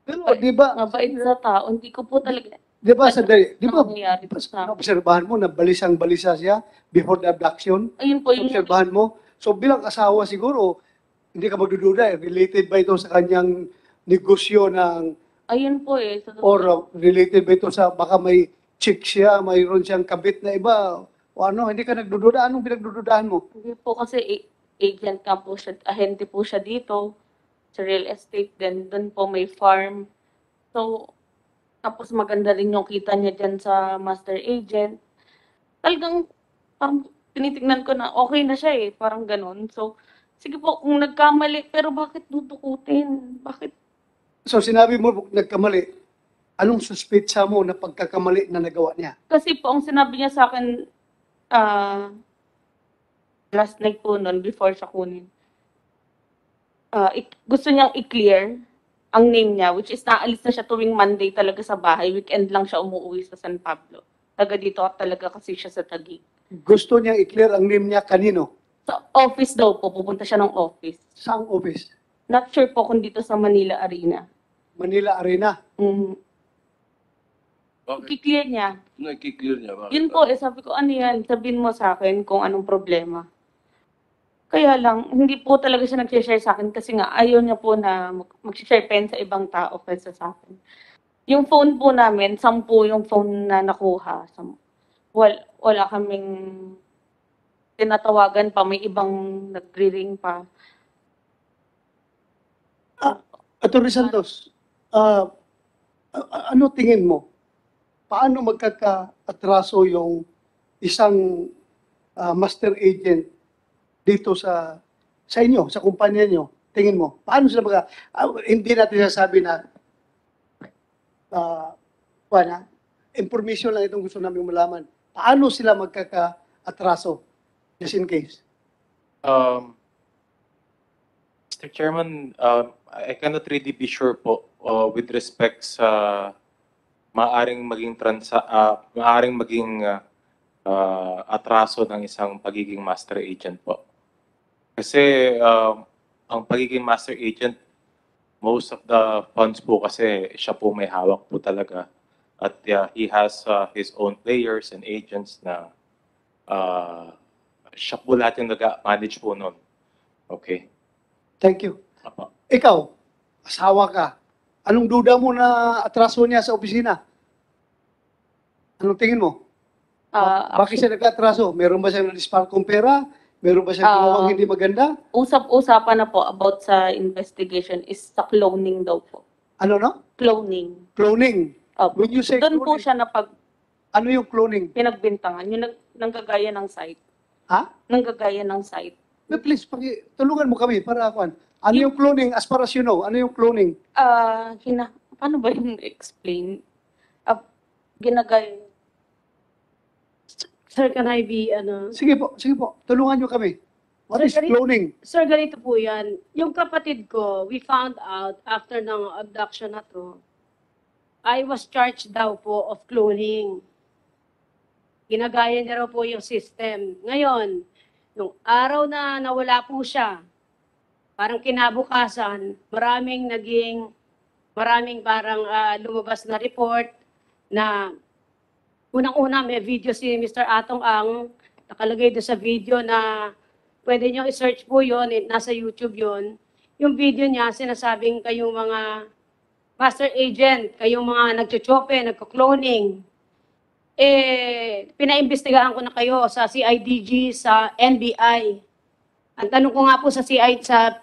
Pero, di ba, Mabait sa tao, hindi ko po talaga di ba, di ba, nangyayari po sa akin. obserbahan mo na balisang-balisa siya before the abduction? Ayun po, yun Obserbahan mo? So bilang asawa siguro, hindi ka magdududa, related ba ito sa kanyang negosyo ng, ayun po eh. Sa totoo. or related ba ito sa, baka may chick siya, mayroon siyang kabit na iba, o ano, hindi ka nagdududa, anong pinagdududahan mo? Hindi po kasi agent ka po siya, ahente po siya dito sa real estate, then doon po may farm. So, tapos maganda rin yung kita niya dyan sa master agent. Talagang parang tinitignan ko na okay na siya eh, parang ganun. So, sige po, kung nagkamali, pero bakit tutukutin? Bakit? So sinabi mo, nagkamali, anong suspetsa mo na pagkakamali na nagawa niya? Kasi po, ang sinabi niya sa akin, last night po nun, before siya kunin, gusto niyang i-clear ang name niya, which is naalis na siya tuwing Monday talaga sa bahay. Weekend lang siya umuwi sa San Pablo. Taga dito talaga kasi siya sa Taguig. Gusto niya i-clear ang name niya kanino? Sa office daw po, pupunta siya ng office. Saang office? Not sure po kung dito sa Manila Arena. Manila Arena. Bakit? I-clear niya. Nag-clear niya. Bakit? Yun po, sabi ko, ano yan? Sabihin mo sa akin kung anong problema. Kaya lang, hindi po talaga siya nag-share sa akin kasi nga ayaw niya po na mag-share pen sa ibang tao kaysa sa akin. Yung phone po namin, 10 yung phone na nakuha. Wala kaming tinatawagan pa, may ibang nagre-ring pa. Atty. Santos, ano tingin mo? Paano magkaka-atraso yung isang master agent dito sa inyo, sa kumpanya nyo? Tingin mo, paano sila hindi natin sasabi na information lang itong gusto namin malaman. Paano sila magkaka-atraso? Just in case. Mr. Chairman, I cannot really be sure po with respect sa maaring maging atraso ng isang pagiging master agent po. Kasi ang pagiging master agent, most of the funds po kasi siya po may hawak po talaga. At he has his own players and agents na siya po lahat yung nag-manage po nun. Okay. Thank you. Apo. Ikaw, asawa ka. Anong duda mo na atraso niya sa opisina? Anong tingin mo? Bakit siya nag-atraso? Meron ba siyang na-disparkong pera? Meron ba siyang ginawang hindi maganda? Usap-usapan na po about sa investigation is sa cloning daw po. Ano no? Cloning. Cloning. Opo. When you say Doon po cloning, siya ano yung cloning? pinagbintangan. Yung nanggagaya ng site. Ha? Nanggagaya ng site. Please, tulungan mo kami para akuan. Ano yung cloning as far as you know? Ano yung cloning? Paano ba yung explain? Ginagaya. Sir, can I be, Sige po. Tulungan nyo kami. What is Sir, cloning? Sir, ganito po yan. Yung kapatid ko, we found out after ng abduction na to, I was charged daw po of cloning. Ginagaya niya raw po yung system. Ngayon, nung araw na nawala po siya, parang kinabukasan, maraming parang lumabas na report na unang-una may video si Mr. Atong Ang, nakalagay doon sa video na pwede nyo i-search po yun, nasa YouTube yun. Yung video niya, sinasabing kayong mga master agent, kayong mga nagchochope, nagko-cloning. Pinaimbestigahan ko na kayo sa CIDG, sa NBI. Ang tanong ko nga po sa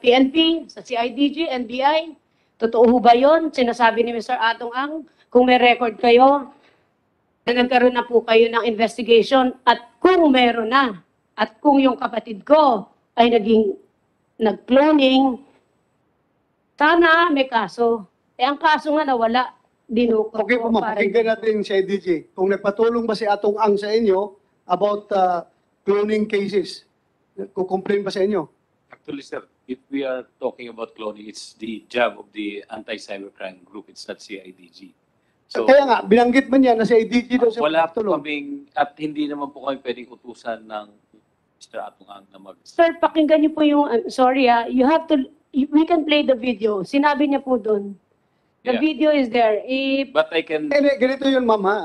PNP, sa CIDG, NBI, totoo ba yun? Sinasabi ni Mr. Atong Ang, kung may record kayo, na nagkaroon na po kayo ng investigation, at kung meron na, at kung yung kapatid ko ay nag-cloning, sana may kaso. Ang kaso nga nawala. Dinukot Okay po, mapakinggan natin si DJ. Kung nagpatulong ba si Atong Ang sa inyo about cloning cases? Kukomplain ba sa inyo? Actually, sir, if we are talking about cloning, it's the job of the anti-cybercrime group. It's not CIDG. So, Kaya nga, binanggit man niya na si IDG daw siya wala po magtulong. kaming, at hindi naman po kami pwedeng utusan ng Mr. Atong Ang na mag... Sir, pakinggan niyo po yung, sorry you have to, we can play the video. Sinabi niya po doon. The Yeah. video is there. But I can... Ganito yun, ma'am ha.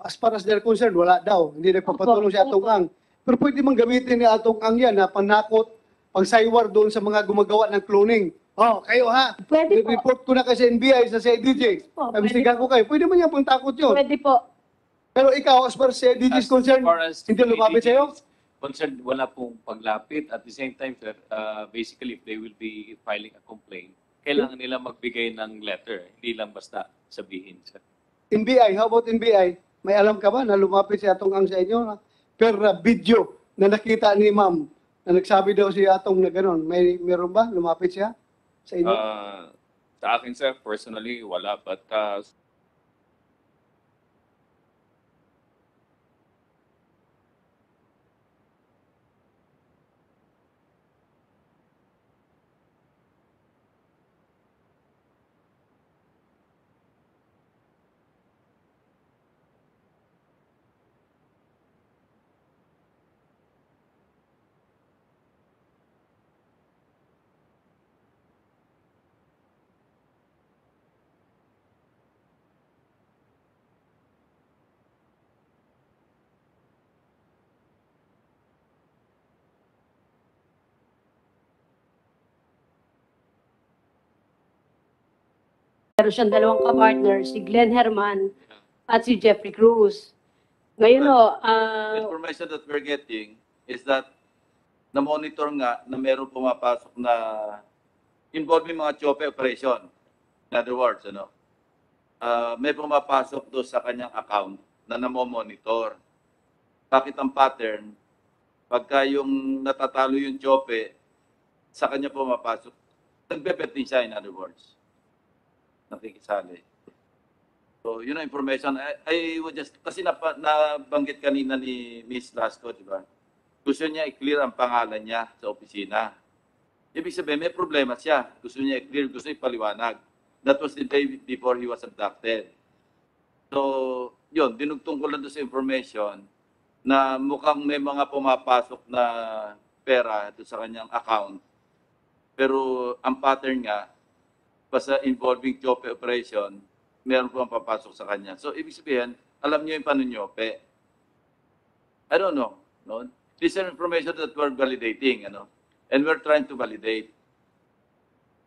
As far as they're concerned, wala daw. Hindi nagpapatulong si Atong Ang. Pero pwede mang gamitin ni Atong Ang yan na panakot, pagsaywar doon sa mga gumagawa ng cloning. Oh, kayo ha. Pwede po. Report ko na kasi NBI sa CIDG. Po, Investigahan ko kayo. Pwede man yan pang takot yun. Pwede po. Pero ikaw, as far as CIDG is concerned, hindi lumapit sa'yo? Concerned, wala pong paglapit. At the same time, sir, basically, if they will be filing a complaint, kailangan nila magbigay ng letter. Hindi lang basta sabihin, sir. NBI, how about NBI? May alam ka ba na lumapit si Atong Ang sa inyo? Per video na nakita ni ma'am na nagsabi daw si Atong na gano'n. Meron ba? Lumapit siya sa inyo? Sa akin, sir, personally, wala. But Meron siyang dalawang kapartner, si Glenn Herman at si Jeffrey Cruz. Ngayon The information that we're getting is that na-monitor nga na meron pumapasok na involving mga chope operation. In other words, may pumapasok doon sa kanyang account na namo-monitor. Bakit ang pattern? Pagka yung natatalo yung chope, sa kanya pumapasok, nagbe-bet din siya, in other words. Nakikisali. So, yun ang information. I would just, kasi nabanggit kanina ni Ms. Lasco, di ba? Gusto niya i-clear ang pangalan niya sa opisina. Ibig sabihin, may problema siya. Gusto niya i-clear, gusto niya ipaliwanag. That was the day before he was abducted. So, yun, dinugtong ko lang doon sa information na mukhang may mga pumapasok na pera doon sa kanyang account. Pero ang pattern nga, basta involving Chope operation, meron po ang papasok sa kanya. So, ibig sabihin, alam niyo yung panunyope. I don't know. No? This is information that we're validating, and we're trying to validate.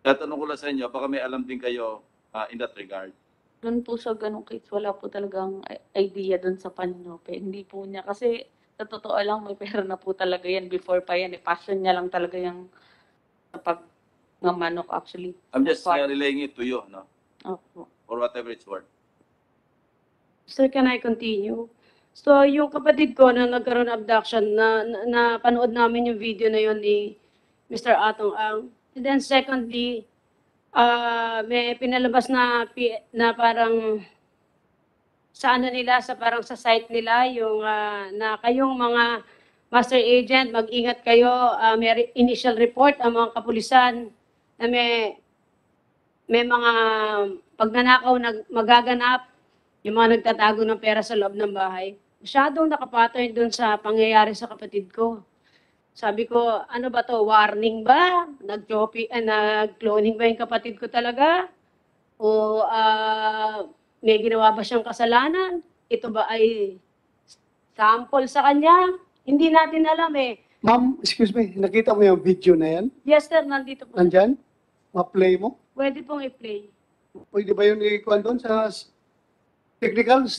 Tatanong ko lang sa inyo, baka may alam din kayo in that regard. Doon po sa ganong case, wala po talagang idea doon sa panyope. Hindi po niya, kasi sa totoo lang, may pera na po talaga yan before pa yan. Passion niya lang talaga yung pag-manok actually. I'm just relaying it to you, no? Opo. For whatever it's worth. Sir, can I continue? So, yung kapatid ko na nagkaroon ng abduction, na panood namin yung video na yun ni Mr. Atong Ang. And then secondly, may pinalabas na parang sa ano nila, parang sa site nila, yung na kayong mga master agent, mag-ingat kayo, may initial report ang mga kapulisan na may mga pagnanakaw magaganap, yung mga nagtatago ng pera sa loob ng bahay. Masyadong nakapattern dun sa pangyayari sa kapatid ko. Sabi ko, ano ba to? Warning ba? Nag-cloning ba yung kapatid ko talaga? O may ginawa ba siyang kasalanan? Ito ba ay sample sa kanya? Hindi natin alam eh. Ma'am, excuse me, nakita mo yung video na yan? Yes sir, nandito po. Nandyan? Ma-play mo? Pwede pong i-play. Pwede ba yun i-kuhan doon sa technicals,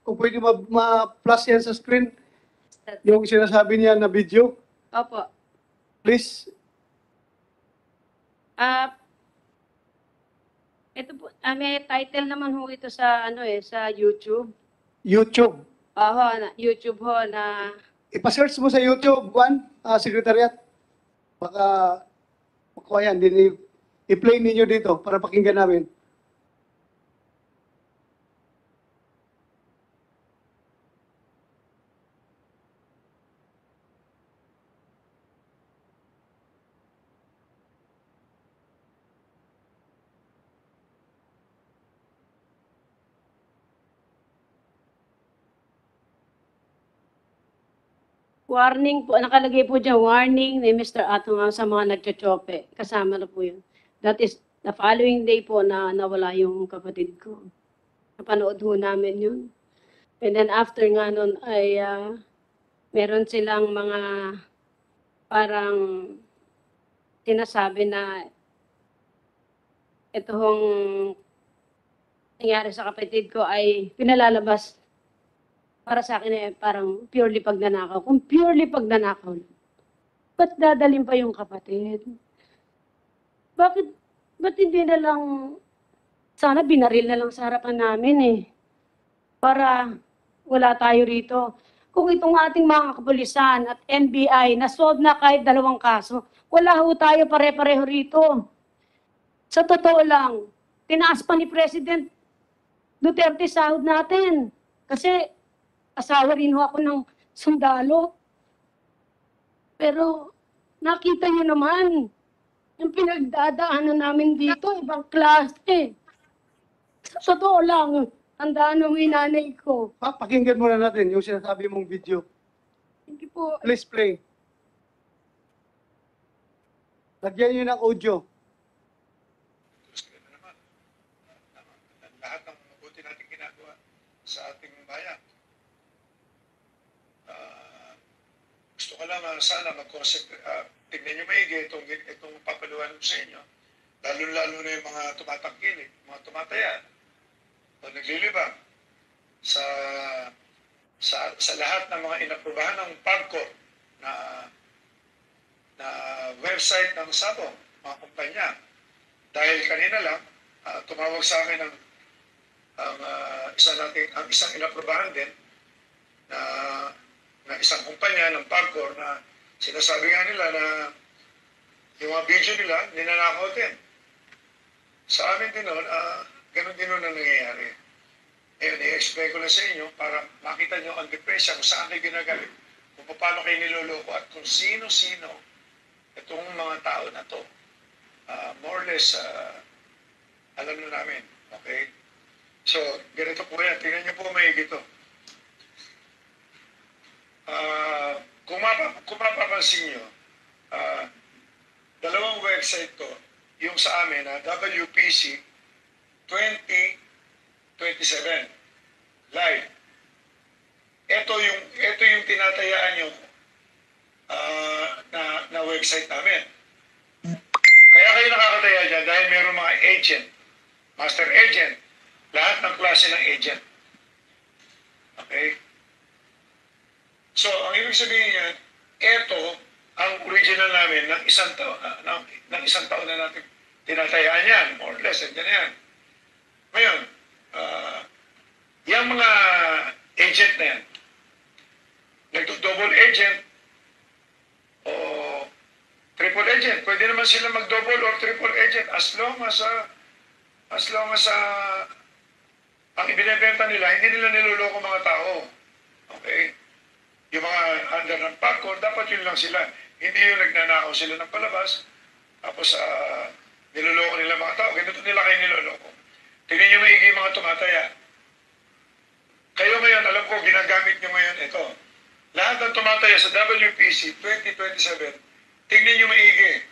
kung pwede ma-plus yan sa screen, yung sinasabi niya na video, Opo. please. Ito po, may title naman ho ito sa sa YouTube. YouTube. YouTube ho na Ipa-search mo sa YouTube, Secretariat. Baka makuha yan. I-play ninyo dito para pakinggan namin. warning po, nakalagay po dyan, warning ni Mr. Atong sa mga nagchochope. Kasama na po yun. That is, the following day po na nawala yung kapatid ko. Napanood ho namin yun. And then after nga nun ay meron silang mga parang sinasabi na ito hong nangyari sa kapatid ko ay pinalalabas para sa akin eh, parang purely pagnanakaw. Kung purely pagnanakaw, ba't dadalhin pa yung kapatid? Ba't hindi na lang, sana binaril na lang sa harapan namin eh. Para wala tayo rito. Kung itong ating mga kapulisan at NBI na-solve na kahit 2 kaso, wala ho tayo pare-pareho rito. Sa totoo lang, tinaas pa ni President Duterte sahod natin. Kasi asawa rin ho ako ng sundalo. Pero nakita niyo naman, yung pinagdadaanan namin dito, ibang klase. Sa totoo lang, tandaan ng inanay ko. Pakinggan muna natin yung sinasabi mong video. Hindi po. Please play. Lagyan nyo ng audio. Lahat ng mabuti natin ginagawa sa ating bayan. Gusto ko lang sana tignan nyo maigi itong papaluan ko sa inyo. Lalo-lalo na yung mga tumatangkilik, mga tumataya, o naglilibang sa lahat ng mga inaprubahan ng PAGCOR na website ng Sabong, mga kumpanya. Dahil kanina lang, tumawag sa akin ang isang inaprubahan din na isang kumpanya ng PAGCOR na sinasabi nga nila na yung mga video nila, ninanakaw din. Sa amin din nun, ganun din nun ang nangyayari. Ngayon, i-explain ko lang sa inyo para makita nyo ang depresya kung saan kayo ginagamit, kung paano kayo niloloko at kung sino-sino itong mga tao na to, more or less, alam na namin. Okay? So, ganito po yan. Tingnan niyo po may ito. Kung mapapansin nyo, dalawang website to, yung sa amin na WPC 2027 live. Ito yung tinatayaan nyo na website namin. Kaya kayo nakakataya dyan dahil mayroong mga agent, master agent, lahat ng klase ng agent. Okay? So, ang ibig sabihin niya, ito ang original namin ng isang taon na natin tinatayaan yan, more or less, yan yan. Ngayon, yung mga agent na yan, nagdo-double agent o triple agent, pwede naman sila mag-double or triple agent as long as ang ibinebenta nila, hindi nila niloloko mga tao. Okay? Yung mga under ng PAGCOR, dapat yun lang sila. Hindi yung nagnanakaw sila ng palabas, tapos niloloko nila mga tao. Ganito nila kayo niloloko. Tingnan nyo maigi yung mga tumataya. Kayo ngayon, alam ko, ginagamit nyo ngayon ito. Lahat ng tumataya sa WPC 2027, tingnan nyo maigi.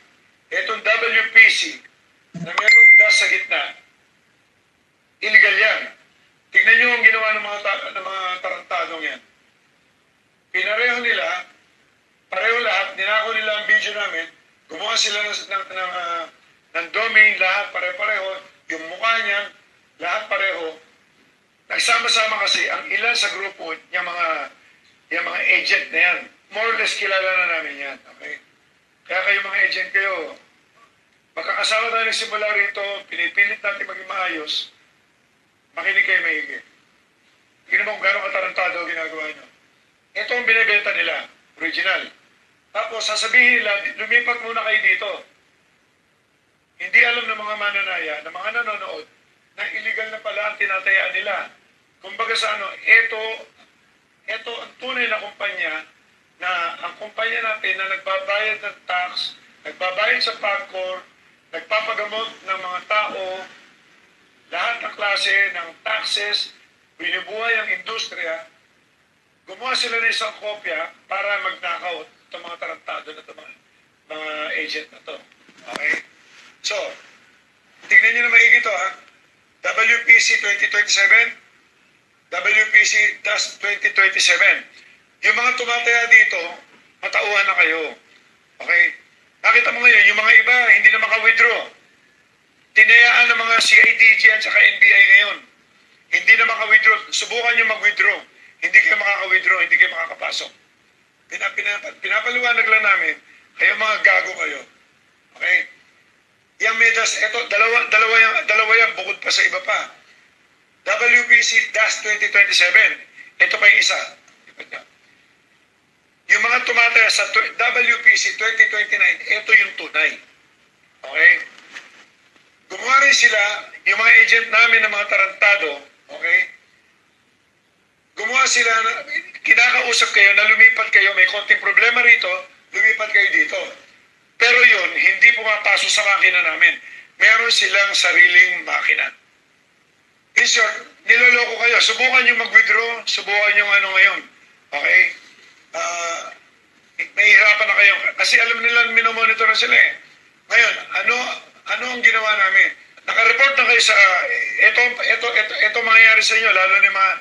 Itong WPC na mayroong dash sa gitna, illegal yan. Tingnan nyo ang ginawa ng mga tarantadong yan. Pinareho nila, pareho lahat, ninako nila ang video namin, gumawa sila ng domain, lahat pare-pareho, yung mukha niya, lahat pareho. Nagsama-sama kasi ang ilan sa grupo, yung mga agent na yan, more or less kilala na namin yan. Okay? Kaya kayo mga agent kayo, magkakasama tayo nagsimula rito, pinipilit natin maging maayos, makinig kayo maigi. Hindi naman kung gano'ng katarantado ginagawa nyo. Ito ang binibenta nila, original. Tapos sasabihin nila, lumipat muna kayo dito. Hindi alam ng mga mananaya, ng mga nanonood, na illegal na pala ang tinatayaan nila. Kumbaga sa ito ang tunay na kumpanya, na ang kumpanya natin na nagbabayad ng tax, nagbabayad sa PAGCOR, nagpapagamot ng mga tao, lahat ng klase ng taxes, binubuhay ang industriya, gumawa sila ng isang kopya para magnakaw itong mga tarantado na itong mga agent na to. Okay? So, tignan nyo na maigi ito ha. WPC 2027, WPC-2027. Yung mga tumataya dito, matauhan na kayo. Okay? Nakita mo ngayon, yung mga iba, hindi na maka-withdraw. Tinayaan ng mga CIDG at saka NBI ngayon. Hindi na maka-withdraw. Subukan nyo mag-withdraw. Hindi kayo makaka-withdraw, hindi kayo makakapasok. Pinapaliwanag lang namin, kayo mga gago kayo. Okay? Yung medas, ito, dalawa yan, bukod pa sa iba pa. WPC-2027, ito pa yung isa. Yung mga tumataya sa WPC 2029, ito yung tunay. Okay? Gumawa rin sila, yung mga agent namin ng mga tarantado, okay? Gumawa sila, kinakausap kayo na lumipat kayo, may konting problema rito, lumipat kayo dito. Pero yun, hindi pumapasok sa makina namin. Meron silang sariling makina. In short, niloloko kayo. Subukan nyo mag-withdraw, subukan nyo ano ngayon. Okay? Nahihirapan na kayo. Kasi alam nila, minomonitor na sila eh. Ngayon, ano ang ginawa namin? Naka-report na kayo sa, ito mangyayari sa inyo, lalo ni mga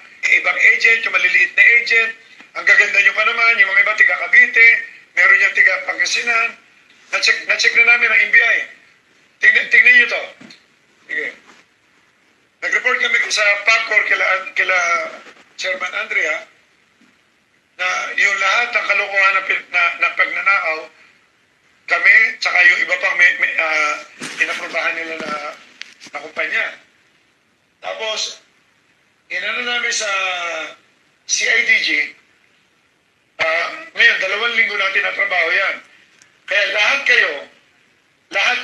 ibang agent, yung maliliit na agent, ang gaganda nyo pa naman, yung mga iba tiga Cavite, meron yung tiga Pangasinan, na-check na namin ang NBI. Tingnan nyo to. Sige. Nag-report kami sa PAGCOR kila Chairman Andrea, na yung lahat ng kalokohan na pagnanakaw, kami, tsaka yung iba pang inaprobahan nila na kumpanya. Tapos, inano namin sa CIDG, ngayon, 2 linggo natin na trabaho yan. Kaya lahat kayo, lahat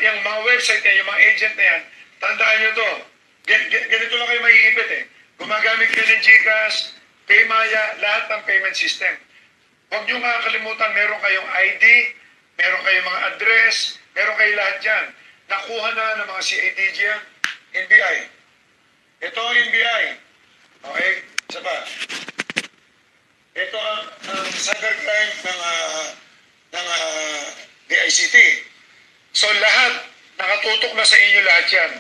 yung mga website na yung mga agent na yan, tandaan nyo to, ganito lang kayo maiipit eh. Gumagamit kayo ng GCash, Paymaya, lahat ng payment system. Huwag nyo makakalimutan, meron kayong ID, Meron kayo mga address, meron kayo lahat yan. Nakuha na ng mga CIDG yan, NBI. Ito ang NBI. Okay? Isa pa. Ito ang cybercrime ng DICT. So lahat, nakatutok na sa inyo lahat yan.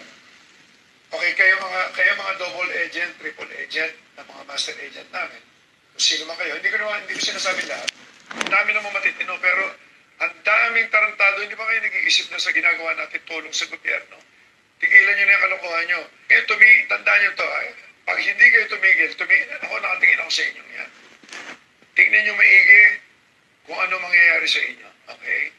Okay, kayo mga double agent, triple agent, na mga master agent namin. Kung sino man kayo, hindi ko sinasabi lahat. Ang dami naman matitino, pero ang daming tarantado, hindi ba kayo nag-iisip na sa ginagawa natin tulong sa gobyerno? Tigilan nyo na yung kalokohan nyo. Kaya tandaan nyo to, pag hindi kayo tumigil, ako nakatingin ako sa inyo yan. Tingnan nyo maigi kung ano mangyayari sa inyo. Okay?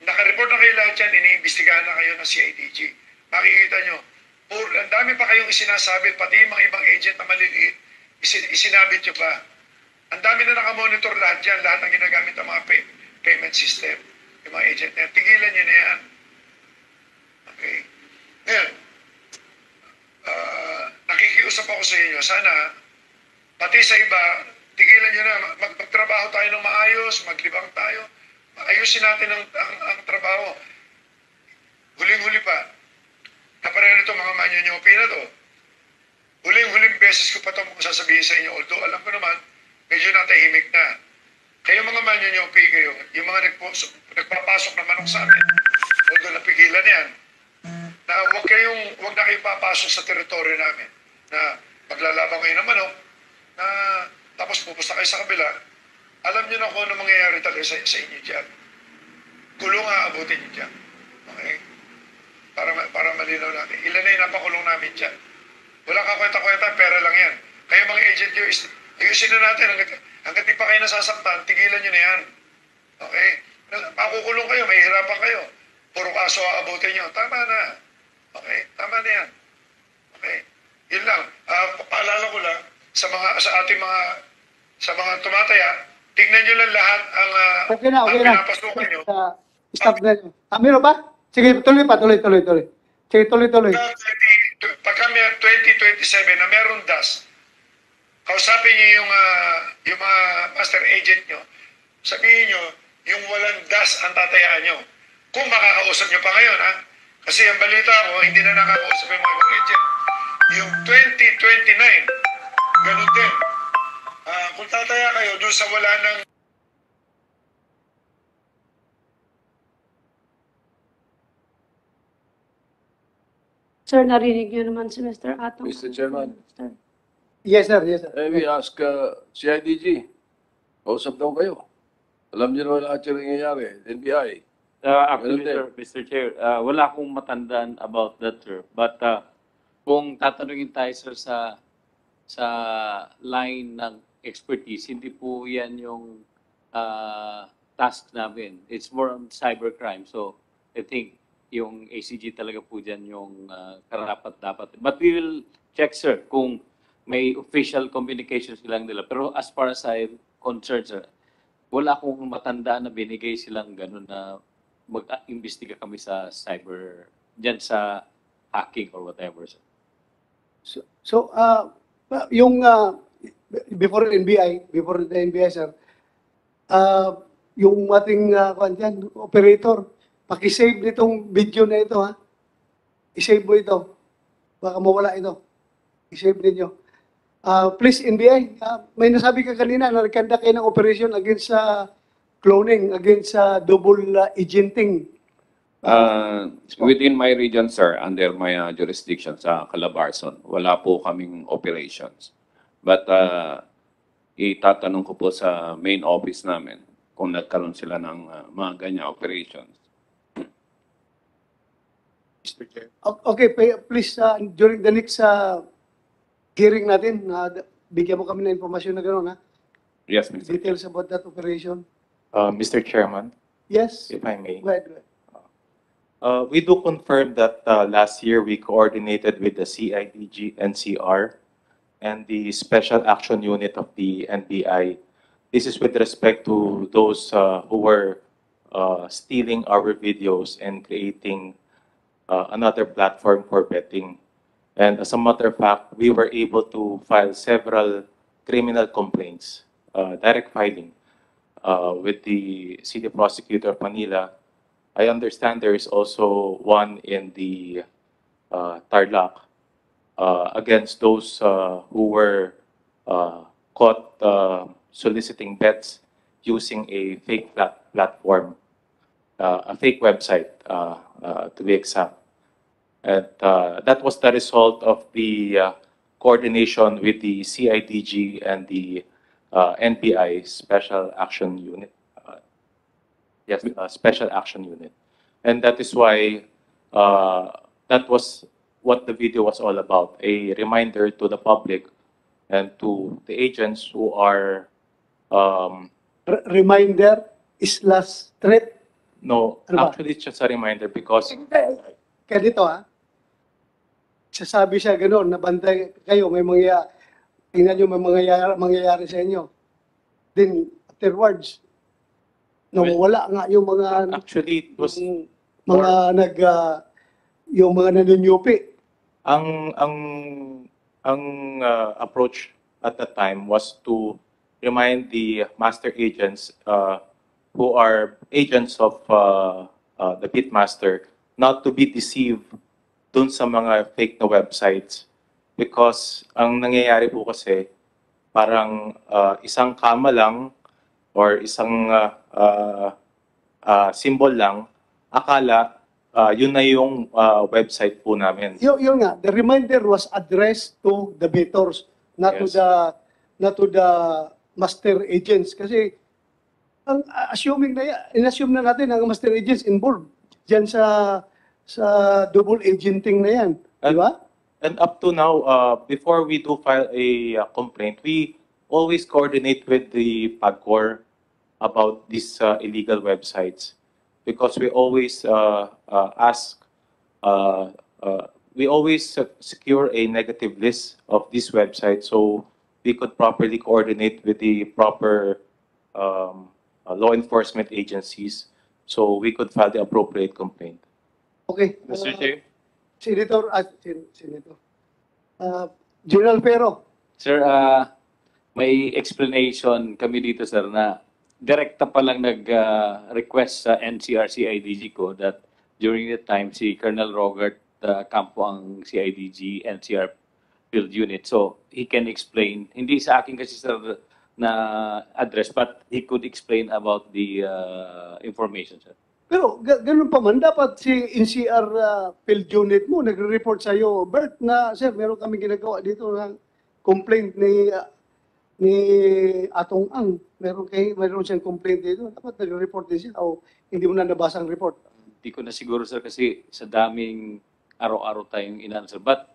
Naka-report na kayo lahat yan, iniimbestigahan na kayo ng CIDG. Makikita nyo, ang dami pa kayong isinasabit, pati yung mga ibang agent na maliliit, isinabit nyo pa. Ang dami na nakamonitor lahat yan, lahat ng ginagamit ng mga payment system, yung mga agent na yan. Tigilan nyo na yan. Okay? Ngayon, nakikiusap ako sa inyo, sana, pati sa iba, tigilan nyo na, magtrabaho tayo ng maayos, maglibang tayo, ayusin natin ang trabaho. Huling-huli pa, napareho nito mga manyonyopi na to. Huling-huling beses ko pa itong sasabihin sa inyo, although alam ko naman, medyo natahimik na. Kayo mga manyonyopi kayo, yung mga nagpapasok na manok sa amin, although napigilan yan, na huwag na kayong papasok sa teritoryo namin, na maglalaban kayo ng manok, na tapos pupusta kayo sa kabila, alam nyo na kung ano mangyayari talaga sa inyo dyan. Kulong aabutin nyo dyan. Okay? Para malinaw natin. Ilan na yung napakulong namin dyan. Walang kakwenta-kwenta, pera lang yan. Kayo mga agent nyo, ayusin na natin. Hanggat di pa kayo nasasaktan, tigilan nyo na yan. Okay? Makukulong kayo, mahihirapan kayo. Puro kaso aabutin nyo. Tama na. Okay? Tama na yan. Okay? Yun lang. Paalala ko lang, sa mga tumataya, tignan nyo lang lahat ang pinapasukan nyo. Stop na. Meron ba? Sige, tuloy. Sige, tuloy. Pagka 2027 na meron DAS, kausapin nyo yung mga master agent nyo, sabihin nyo, yung walang DAS ang tatayaan nyo. Kung makakausap nyo pa ngayon, ha? Kasi ang balita ko, hindi na nakakausap yung mga agent. Yung 2029, ganun din. Kung tataya kayo doon sa wala ng Sir, narinig niyo naman si Mr. Atong. Mr. Chairman. Yes, sir. We ask CIDG, kausap daw kayo. Alam niyo naman lahat yung nangyayari, NBI. Actually, Mr. Chair, wala akong matandaan about that, sir. But kung tatanungin tayo, sir, sa line ng expertise, hindi po yan yung task namin. It's more on cybercrime. So, I think yung ACG talaga po dyan yung karapat-dapat. But we will check, sir, kung may official communication silang nila. Pero as far as I'm concerned, sir, wala akong matandaan na binigay silang gano'n na mag-imbestiga kami sa cyber, dyan sa hacking or whatever, sir. So, yung before the NBI, sir, yung ating operator, paki-save nitong video na ito, ha? I-save mo ito. Baka mawala ito. I-save ninyo. Please, NBI, may nasabi ka kanina na nagkanda kayo ng operation against cloning, against double agenting. Within my region, sir, under my jurisdiction sa Calabarzon, wala po kaming operations. But itatanong ko po sa main office namin kung nagkaroon sila ng mga ganyan operations. Mr. Chair. Okay, please, during the next hearing natin, bigyan mo kami ng informasyon na gano'n, ha? Yes, Mr. Details about that operation. Mr. Chairman, Yes? if I may. Go ahead. We do confirm that last year we coordinated with the CIDG NCR and the Special Action Unit of the NBI. This is with respect to those who were stealing our videos and creating another platform for betting. And as a matter of fact, we were able to file several criminal complaints, direct filing, with the City Prosecutor of Manila. I understand there is also one in the Tarlac against those who were caught soliciting bets using a fake platform, a fake website, to be exact. And that was the result of the coordination with the CIDG and the NBI Special Action Unit. Yes, Special Action Unit. And that is why that was what the video was all about, a reminder to the public and to the agents who are Reminder is last threat. no, Ano ba? actually it's just a reminder because Kaya dito sasabi siya gano'n, nabantay kayo, may tingnan nyo may mangyayari sa inyo. Then, afterwards, nawawala nga yung mga, actually it was yung mga nanunyupi. ang approach at that time was to remind the master agents who are agents of the pitmaster not to be deceived dun sa mga fake na websites because ang nangyayari po kasi parang isang kama lang or isang symbol lang, akala yun na yung website po namin. Yun nga, the reminder was addressed to the bettors, not Yes. to the master agents. Kasi, in-assume na natin ang master agents involved dyan sa double agenting na yan. Di ba? And up to now, before we do file a complaint, we always coordinate with the PAGCOR about these illegal websites because we always we always secure a negative list of these websites so we could properly coordinate with the proper law enforcement agencies so we could file the appropriate complaint. Okay. Mr. Chair? Senator, General Pero. Sir, may explanation kami dito, sir, na direkta pa lang nag-request sa NCR-CIDG ko that during the time si Colonel Robert Campo ang CIDG NCR field unit. So, he can explain. Hindi sa akin kasi, sir, na address, but he could explain about the information, sir. Pero ganun pa man, dapat si NCR field unit mo nagre-report sa iyo, Bert, na sir, meron kami ginagawa dito ng complaint ni Atong Ang. Meron siyang complaint dito. Dapat nagre-report din siya o hindi mo na nabasa ang report. Hindi ko na siguro, sir, kasi sa daming araw-araw tayong inanswer. But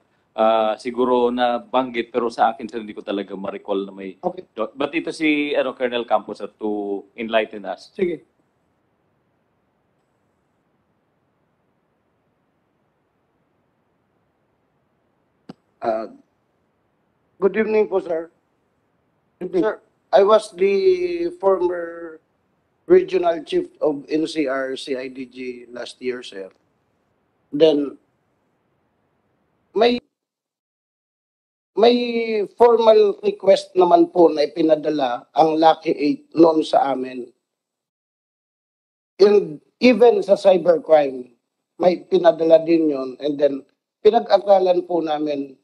siguro na banggit, pero sa akin, sir, hindi ko talaga ma-recall na may... Okay. But ito si Colonel Campos, sir, to enlighten us. Sige. Good evening po, sir. Sir, I was the former regional chief of NCR CIDG last year, sir. Then, may formal request naman po na ipinadala ang Lucky 8 noon sa amin. And even sa cybercrime, may pinadala din yun. And then, pinag-aralan po namin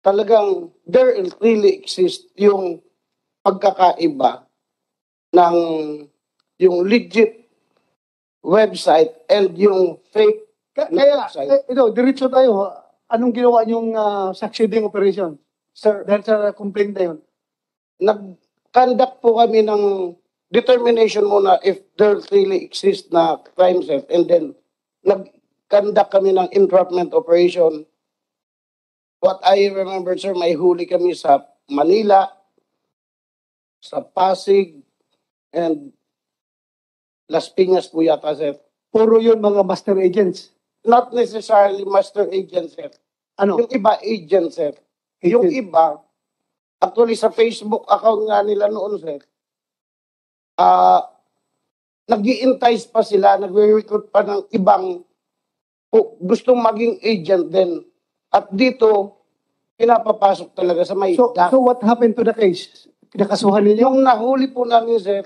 talagang there really exists yung pagkakaiba ng yung legit website and yung fake Kaya, website. diretso tayo. Anong ginawa niyong succeeding operation? Sir, Dahil sa complaint na yun. nag-conduct po kami ng determination muna if there really exists na crime set and then nag-conduct kami ng entrapment operation. What I remember, sir, may huli kami sa Manila, sa Pasig, and Las Piñas po yata, sir. Puro yun mga master agents. Not necessarily master agent, sir. Ano? Yung iba, agent, sir. Yung iba, actually sa Facebook account nga nila noon, sir, nag-i-entice pa sila, nag-recruit pa ng ibang gustong maging agent din. At dito, pinapapasok talaga sa may So what happened to the case? Kinakasuhan ninyo? Yung nahuli po namin, sir,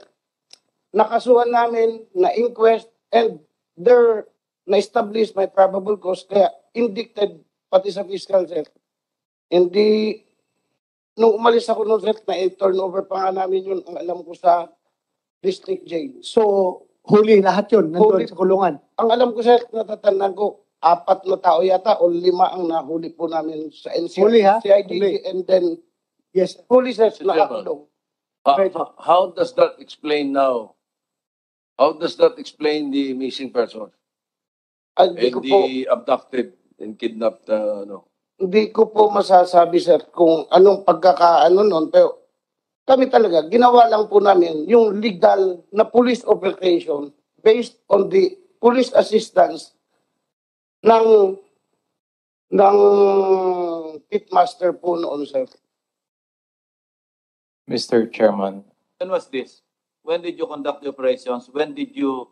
nakasuhan namin na inquest and there na-establish my probable cause kaya indicted pati sa fiscal, sir. Hindi, nung umalis ako nun, sir, na-turnover pa nga namin yun, ang alam ko sa district jail. So, huli lahat yun, nandun Huli. sa kulungan. Ang alam ko, sir, natatandaan ko, 4 na tao yata o 5 ang nahuli po namin sa NCR, Huli, ha? CIDG, Huli. and then, Yes. huli, sir, Mr. nakakulong. How does that explain now? How does that explain the missing person Hindi and ko po, the abducted and kidnapped, hindi ko po masasabi, sir, kung anong pagkakaano nun, pero kami talaga, ginawa lang po namin yung legal na police operation based on the police assistance ng pitmaster po noon, sir. Mr. Chairman, When was this? When did you conduct the operations? When did you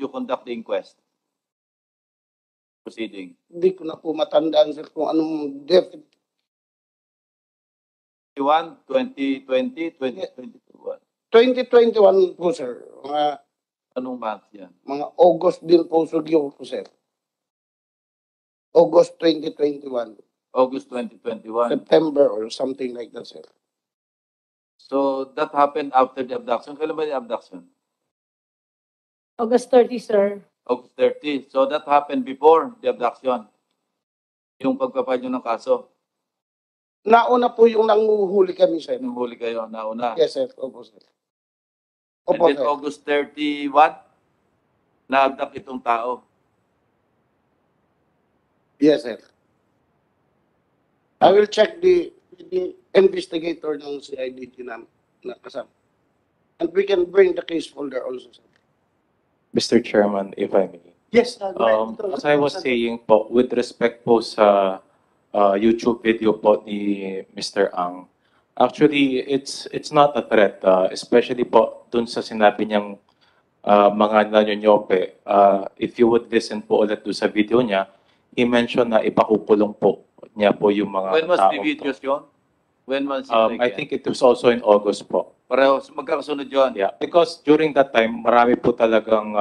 conduct the inquest? Proceeding. Hindi ko na po matandaan, sir, kung anong definite. 2020, 2021. 2021 po, sir. Anong month yan? Mga August din po, sugyo po, sir. August 2021. August 2021. September or something like that, sir. So that happened after the abduction. Kailan ba yung abduction? August 30, sir. August 30. So that happened before the abduction. Yung pagpapile nyo ng kaso. Nauna po yung nanguhuli kami, sir. Nanghuli kayo, nauna. Yes, sir. Opo, sir. And Opo, then sir. August 31, na-abduct itong tao. Yes, sir. I will check the investigator ng CIDG na kasama. And we can bring the case folder also, sir. Mr. Chairman, if I may. Yes. Go ahead. As I was saying po, with respect po sa YouTube video po ni Mr. Ang, actually, it's not a threat, especially po dun sa sinabi niyang mga nanonyonyope. If you would listen po ulit doon sa video niya, he mentioned na ipakukulong po niya po yung mga When was tao the po. videos yun? When was it I taken? think it was also in August po. Pareho, magkakasunod yun. Yeah, because during that time, marami po talagang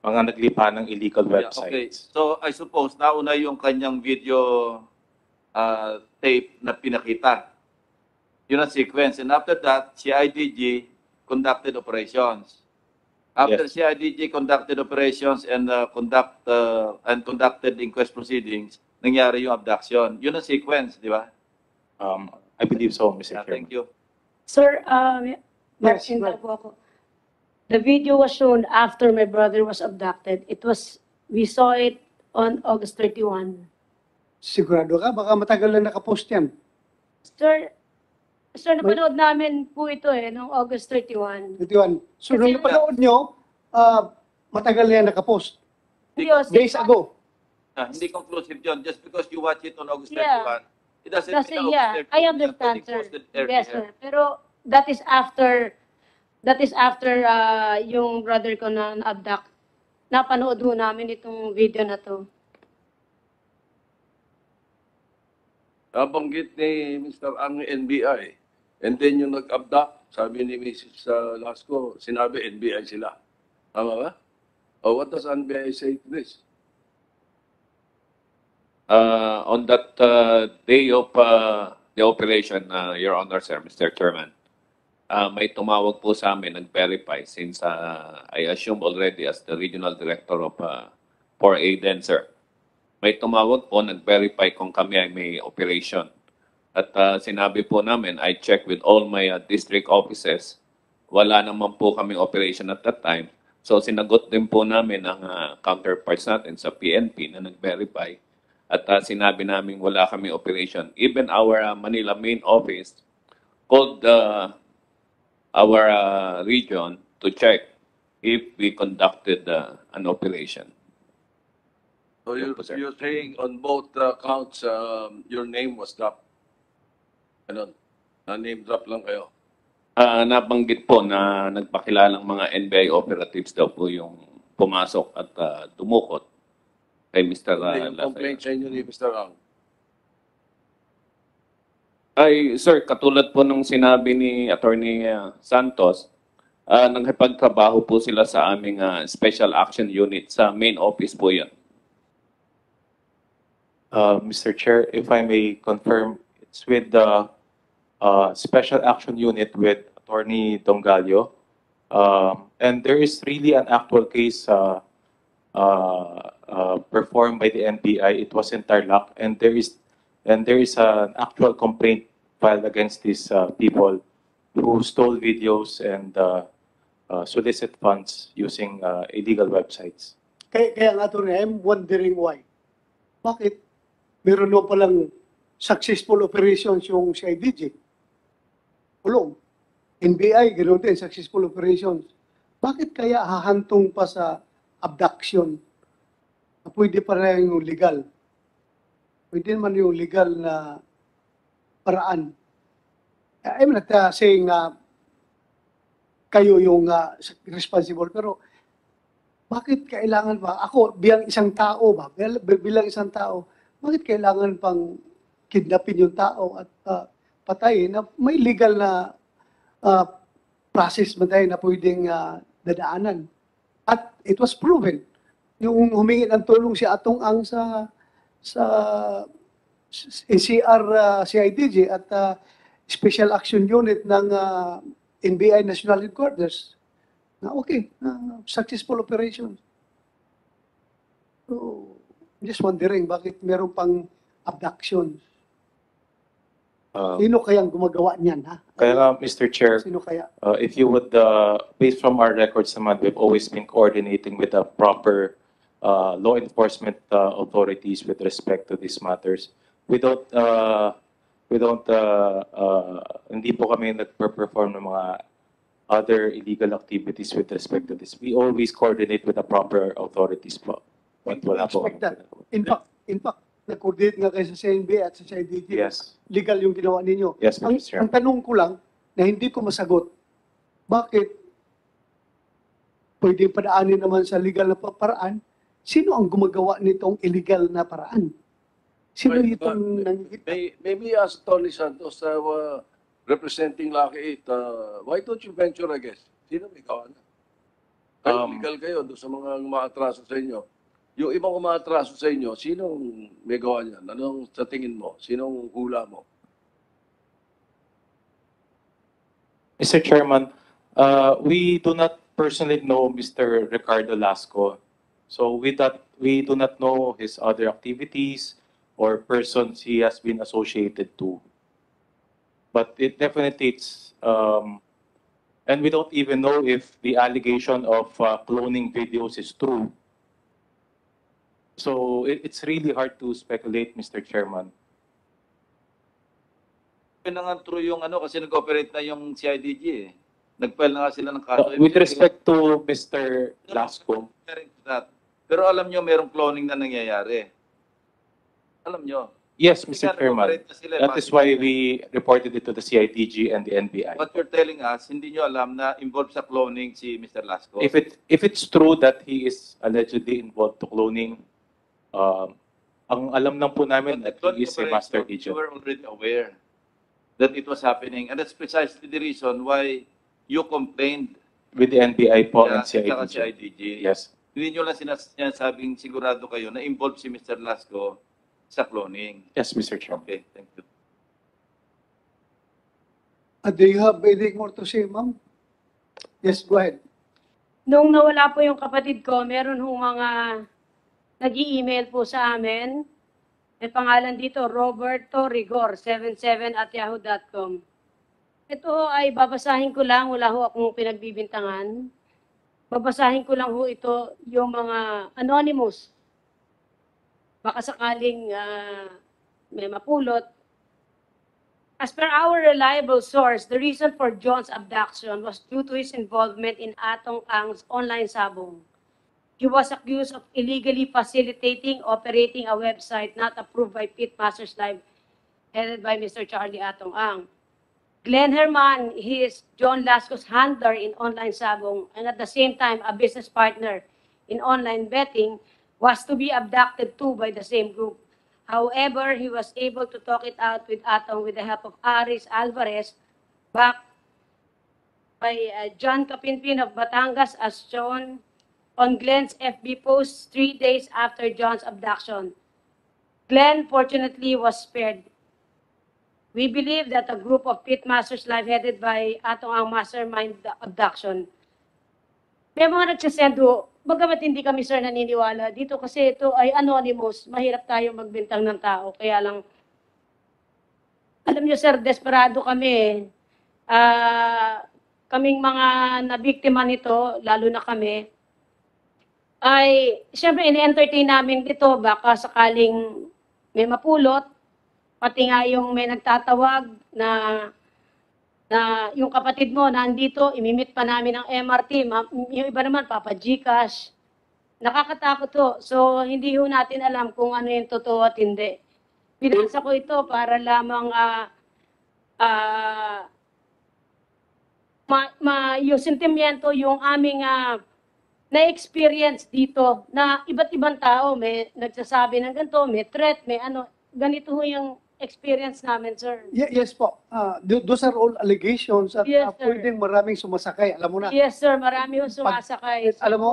mga naglipa ng illegal Yeah, okay. websites. So I suppose nauna yung kanyang video tape na pinakita. Yun ang sequence. And after that, CIDG conducted operations. After Yes. CIDG conducted operations and conducted inquest proceedings, nangyari yung abduction. Yun ang sequence, di ba? I believe so, Mr. Yeah, Chairman. thank you. Sir, Yes, Martin right. po ako. The video was shown after my brother was abducted. We saw it on August 31. Sigurado ka? Baka matagal na nakapost yan. Sir, napanood namin po ito noong August 31. 21. So, nung Kasi- napanood nyo, matagal na yan nakapost. Hindi, oh, Days ago. Hindi conclusive yun. Just because you watch it on August 31, Yeah. it doesn't Kasi, mean yeah, August 31 I is understand, not sir. posted earlier. Yes, sir. Pero that is after yung brother ko na abduct. Napanood ho namin itong video na to. nabanggit ni Mr. Ang NBI. And then yung nag-abduct, sabi ni Mrs. Lasco, sinabi NBI sila. Tama ba? Oh, what does NBI say to this? On that day of the operation, Your Honor, sir, Mr. Chairman, may tumawag po sa amin, nag-verify since I assume already as the Regional Director of 4A then, sir. May tumawag po, nag-verify kung kami ay may operation. At sinabi po namin, I checked with all my district offices. Wala naman po kami operation at that time. So sinagot din po namin ang counterparts natin sa PNP na nag-verify. At sinabi namin wala kami operation. Even our Manila main office called our region to check if we conducted an operation. So you're saying on both counts, your name was dropped? Ano? Na-name drop lang kayo? Nabanggit po na nagpakilalang mga NBI operatives daw po yung pumasok at dumukot kay Mr. Yung complaint sa inyo ni Mr. Ang? Ay, sir, katulad po nung sinabi ni Attorney Santos, Nakipagtrabaho po sila sa aming Special Action Unit sa main office po yun. Mr. Chair, if I may confirm, it's with the Special Action Unit with Attorney Dongallo. And there is really an actual case performed by the NBI. It was in Tarlac, and there is an actual complaint filed against these people who stole videos and solicit funds using illegal websites. Kaya nga ito I'm wondering why. Bakit meron mo palang successful operations yung CIDG? Ulong. NBI, ganoon din, successful operations. Bakit kaya hahantong pa sa abduction? Pwede pa rin yung legal. Pwede naman yung legal na paraan. I'm not saying kayo yung responsible, pero bakit kailangan ba, ako bilang isang tao ba, bilang isang tao, bakit kailangan pang kidnapin yung tao at patayin na may legal na process ba tayo na pwedeng dadaanan? At it was proven. Yung humingi ng tulong si Atong Ang sa NCR CIDG at Special Action Unit ng NBI National Headquarters. Na okay, successful operation. So, just wondering bakit meron pang abductions. Sino kayang gumagawa niyan, ha? Kaya nga, Mr. Chair, Sino kaya? if you would, based from our records naman, we've always been coordinating with the proper law enforcement authorities with respect to these matters. Hindi po kami nagper-perform ng mga other illegal activities with respect to this. We always coordinate with the proper authorities po. But wala po. Expect that. In fact, nag-coordinate nga kayo sa CNB at sa CIDG. Yes. Legal yung ginawa ninyo. Yes, Mr. Chair. Ang tanong ko lang, na hindi ko masagot, bakit pwede padaanin naman sa legal na paraan? Sino ang gumagawa nitong illegal na paraan? Sino Right, itong Maybe ask Tony Santos, representing Lucky 8, why don't you venture a guess? Sino may gawa na? Legal kayo doon sa mga umaatraso sa inyo. Yung ibang umaatraso sa inyo, sinong may gawa niyan? Anong sa tingin mo? Sinong hula mo? Mr. Chairman, we do not personally know Mr. Ricardo Lasco. So we do not know his other activities or persons he has been associated to. But it definitely and we don't even know if the allegation of cloning videos is true. So it's really hard to speculate, Mr. Chairman. Yun na nga true yung kasi nag-operate na yung CIDG eh. Nag-file na nga sila ng kaso. With respect to Mr. Lasco, pero alam nyo, merong cloning na nangyayari. Alam nyo. yes, Mr. Chairman. That is why we reported it to the CIDG and the NBI. What you're telling us, hindi nyo alam na involved sa cloning si Mr. Lasco. If it's true that he is allegedly involved to cloning, ang alam lang po namin that he is a master agent. You were already aware that it was happening. And that's precisely the reason why you complained With the NBI po and at saka CIDG. CIDG. Yes. Hindi nyo lang sinasabing sigurado kayo na involved si Mr. Lasco sa cloning. Yes, Mr. Chairman. Okay, thank you. Do you have anything more to say, ma'am? Yes, go ahead. Nung nawala po yung kapatid ko, meron hong mga nag-i-email po sa amin. May pangalan dito, Roberto Rigor, 77@yahoo.com. Ito ay babasahin ko lang, wala ho akong pinagbibintangan. Babasahin ko lang ho ito, yung mga anonymous. Baka sakaling may mapulot. As per our reliable source, the reason for John's abduction was due to his involvement in Atong Ang's online sabong. He was accused of illegally facilitating, operating a website not approved by Pitmasters Live, headed by Mr. Charlie Atong Ang. Glenn Herman, he is John Lasco's handler in online sabong and at the same time a business partner in online betting, was to be abducted too by the same group. However, he was able to talk it out with Atong with the help of Aris Alvarez back by John Capinpin of Batangas as shown on Glenn's FB post 3 days after John's abduction. Glenn fortunately was spared. We believe that a group of pitmasters live headed by Atong ang mastermind the abduction. May mga nagsasendo, bagamat hindi kami sir naniniwala dito kasi ito ay anonymous, mahirap tayo magbintang ng tao. Kaya lang, alam niyo sir, desperado kami. Kaming mga nabiktima nito, lalo na kami, ay siyempre ini-entertain namin dito, baka sakaling may mapulot, pati nga yung may nagtatawag na yung kapatid mo nandito, imimit pa namin ng MRT, yung iba naman Papa Gcash. Nakakatakot to. So hindi ho natin alam kung ano yung totoo at hindi. Pinasa ko ito para lamang yung sentimiento, yung aming na-experience dito na iba't ibang tao may nagsasabi ng ganito, may threat, may ano, ganito ho yung experience namin, sir. Yes po. Those are all allegations at Yes, sir. pwedeng maraming sumasakay. Alam mo na. Yes, sir. Marami ho sumasakay. Alam mo,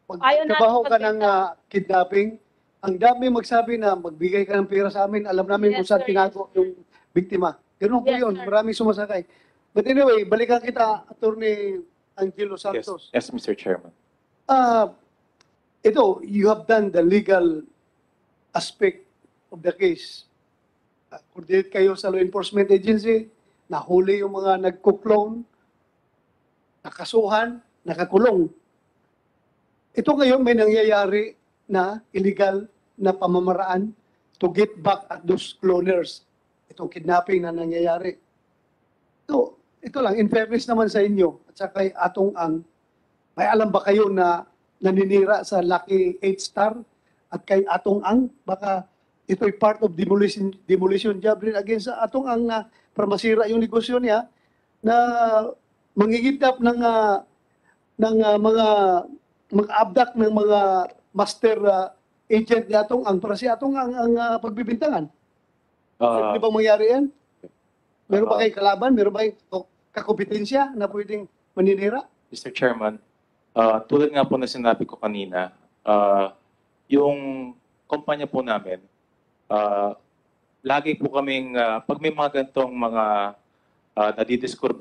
pag ayaw natin trabaho ka ng magbenta. kidnapping, ang dami magsabi na magbigay ka ng pera sa amin, alam namin Yes, kung saan sir. tinago yung biktima. Ganun po Yes, yun. sir. Maraming sumasakay. But anyway, balikan kita, Attorney Angelo Santos. Yes, Mr. Chairman. Ito, you have done the legal aspect of the case. Coordinate kayo sa law enforcement agency, nahuli yung mga nagkuklone, nakasuhan, nakakulong. Ito ngayon may nangyayari na illegal na pamamaraan to get back at those cloners. Itong kidnapping na nangyayari. So, ito lang, in fairness naman sa inyo at sa kay Atong Ang, may alam ba kayo na naninira sa Lucky 8 Star at kay Atong Ang? Baka ito'y part of demolition job rin against sa Atong Ang na para masira yung negosyo niya na mangigitap ng mga abduct ng mga master agent ni Atong Ang para si Atong Ang pagbibintangan. Di ba mangyari yan? Meron ba kayong kalaban? Meron ba kayong kakompetensya na pwedeng maninira? Mr. Chairman, tulad nga po na sinabi ko kanina, yung kumpanya po namin, lagi po kaming, pag may mga ganitong mga nadidiscover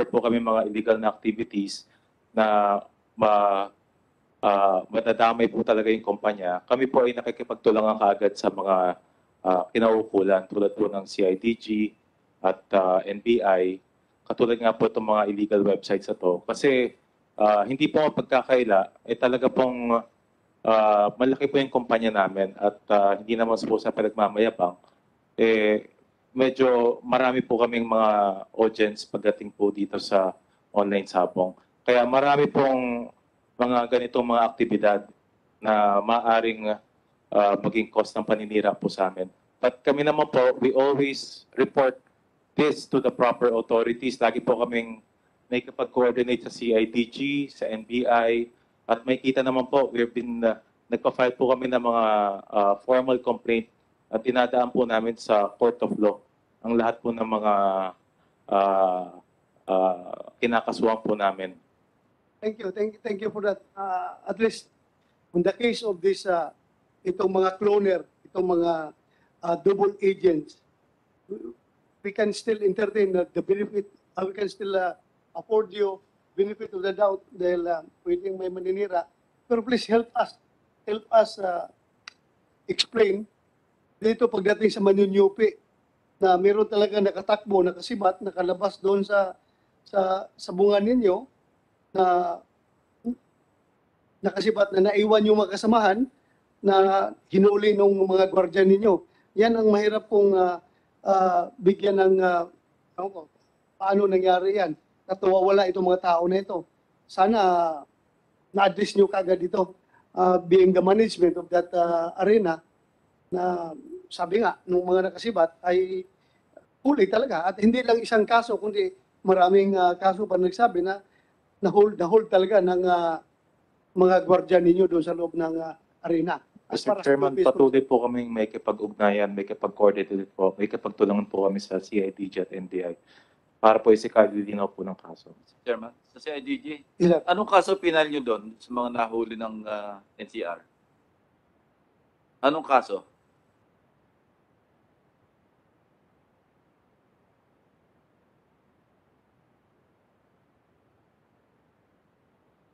po kami mga illegal na activities na matadamay po talaga yung kumpanya, kami po ay nakikipagtulangan kaagad sa mga kinaukulan tulad po ng CIDG at NBI, katulad nga po itong mga illegal websites na to. Kasi hindi po pagkakaila, talaga pong malaki po yung kumpanya namin at hindi naman po sa pinagmamayabang. Medyo marami po kaming mga audience pagdating po dito sa online sabong. Kaya marami pong mga ganitong mga aktibidad na maaring maging cause ng paninira po sa amin. But kami naman po, we always report this to the proper authorities. Lagi po kaming may kapag-coordinate sa CIDG, sa NBI, at may kita naman po, we've been, nagpa-file po kami ng mga formal complaint at dinadaan po namin sa Court of Law ang lahat po ng mga kinakasuhan po namin. Thank you for that. At least, in the case of this, itong mga cloner, itong mga double agents, we can still entertain the benefit, we can still afford you benefit of the doubt dahil pwedeng may maninira. Pero please help us explain dito pagdating sa Manyunyupi na meron talaga nakatakbo, nakasibat, nakalabas doon sa bunga ninyo na nakasibat na naiwan yung mga kasamahan na hinuli ng mga gwardiya ninyo. Yan ang mahirap pong bigyan ng paano nangyari yan. Natawawala itong mga tao na ito. Sana na-address nyo kagad dito being the management of that arena na sabi nga, nung mga nakasibat ay huli talaga. At hindi lang isang kaso, kundi maraming kaso pa nagsabi na na-hold talaga ng mga gwardiya ninyo doon sa loob ng arena. Mr. Chairman, patuloy po kaming may kipag-ugnayan, may kipag-coordinate po, may kipagtulungan po kami sa CIDG at NBI. para po isikadilinaw po ng kaso. Chairman, sa CIDG, Ilan? anong kaso pinal nyo doon sa mga nahuli ng NCR? Anong kaso?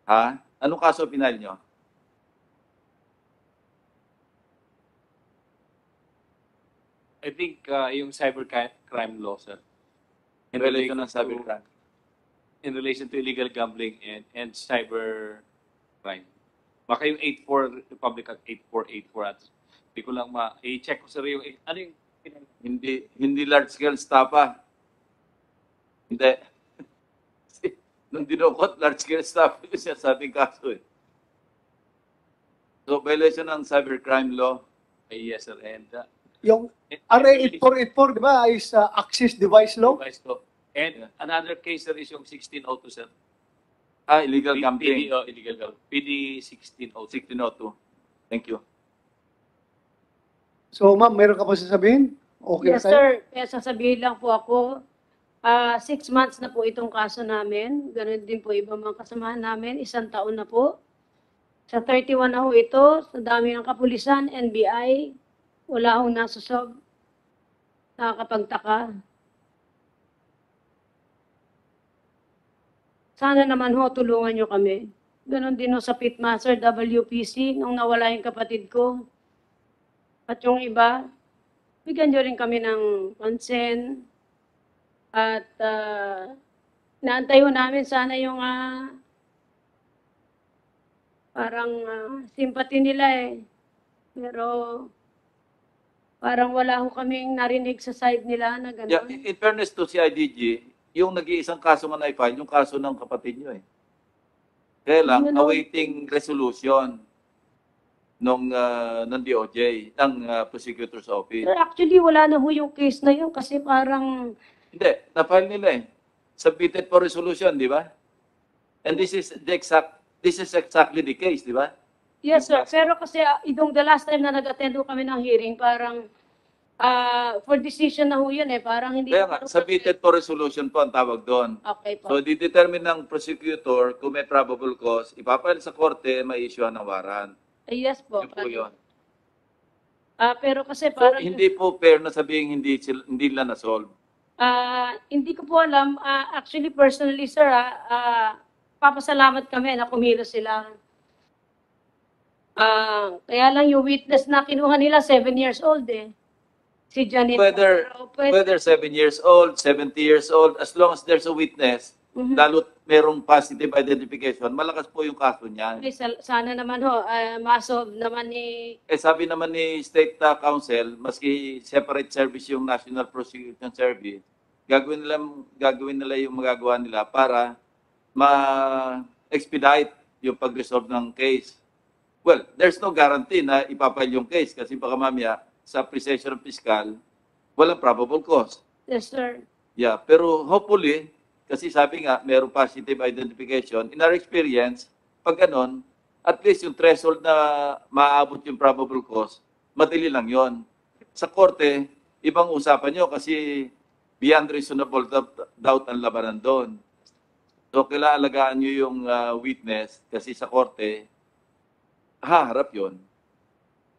Ha? Anong kaso pinal nyo? I think yung cybercrime law, sir. In relation ng cybercrime? In relation to illegal gambling and cyber crime. Baka yung 84, Republic Act 8484 at hindi ko lang i-check ko sir yung, ano yung Hindi large scale stapa. Hindi. Nung dinukot, large scale stapa yung sinasabing kaso eh. So, violation ng cybercrime law. yes sir, and Yung RA 8484, di ba, is access device law? device law. And another case sir is yung 1602 sir. Illegal gambling. Illegal gambling. PD 1602. 1602. Thank you. So, ma'am, meron ka pa sasabihin? Okay Yes, na tayo? sir. Kaya sasabihin lang po ako, 6 months na po itong kaso namin. Ganun din po ibang mga kasamahan namin. 1 taon na po. Sa 31 na ho ito, sa dami ng kapulisan, NBI, wala akong nasusob. Nakakapagtaka. Sana naman ho, tulungan nyo kami. Ganon din ho sa Pitmaster WPC, nung nawala yung kapatid ko. At yung iba, bigyan nyo rin kami ng pansin. At naantay ho namin sana yung parang sympathy nila eh. Pero parang wala ho kaming narinig sa side nila na gano'n. Yeah, in fairness to CIDG, yung nag-iisang kaso nga na-file, yung kaso ng kapatid nyo eh. Kaya lang, awaiting resolution ng DOJ, ng Prosecutor's Office. Pero actually, wala na ho yung case na yun kasi parang... Hindi, na-file nila eh. Submitted for resolution, di ba? And this is exactly the case, di ba? Yes, sir. Pero kasi the last time na nag-attend ho kami ng hearing, parang for decision na ho yun eh. Parang hindi... Kaya nga, submitted for resolution po ang tawag doon. Okay po. So, didetermine ng prosecutor kung may probable cause, ipapile sa korte, may issue ng warrant. Yes po. Yun po yun. Pero kasi So, parang... hindi po fair na sabihin hindi nila na-solve. Hindi ko po alam. Actually, personally, sir, papasalamat kami na kumilos sila. Kaya lang yung witness na kinuha nila, 7 years old eh. Si Janet. Whether 7 years old, 70 years old, as long as there's a witness, lalo't merong positive identification, malakas po yung kaso niyan. Okay, sana naman ho, ma-solve naman ni... Sabi naman ni State Council, maski separate service yung National Prosecution Service, gagawin nila yung magagawa nila para ma-expedite yung pag-resolve ng case. Well, there's no guarantee na ipapile yung case kasi baka mamaya sa apreciation ng fiscal, walang probable cause. Yes, sir. Yeah, pero hopefully, kasi sabi nga, mayroong positive identification. In our experience, pag ganon, at least yung threshold na maaabot yung probable cause, madali lang yon. Sa korte, ibang usapan nyo kasi beyond reasonable doubt ang labanan doon. So, kailangan alagaan nyo yung witness kasi sa korte, harap yon.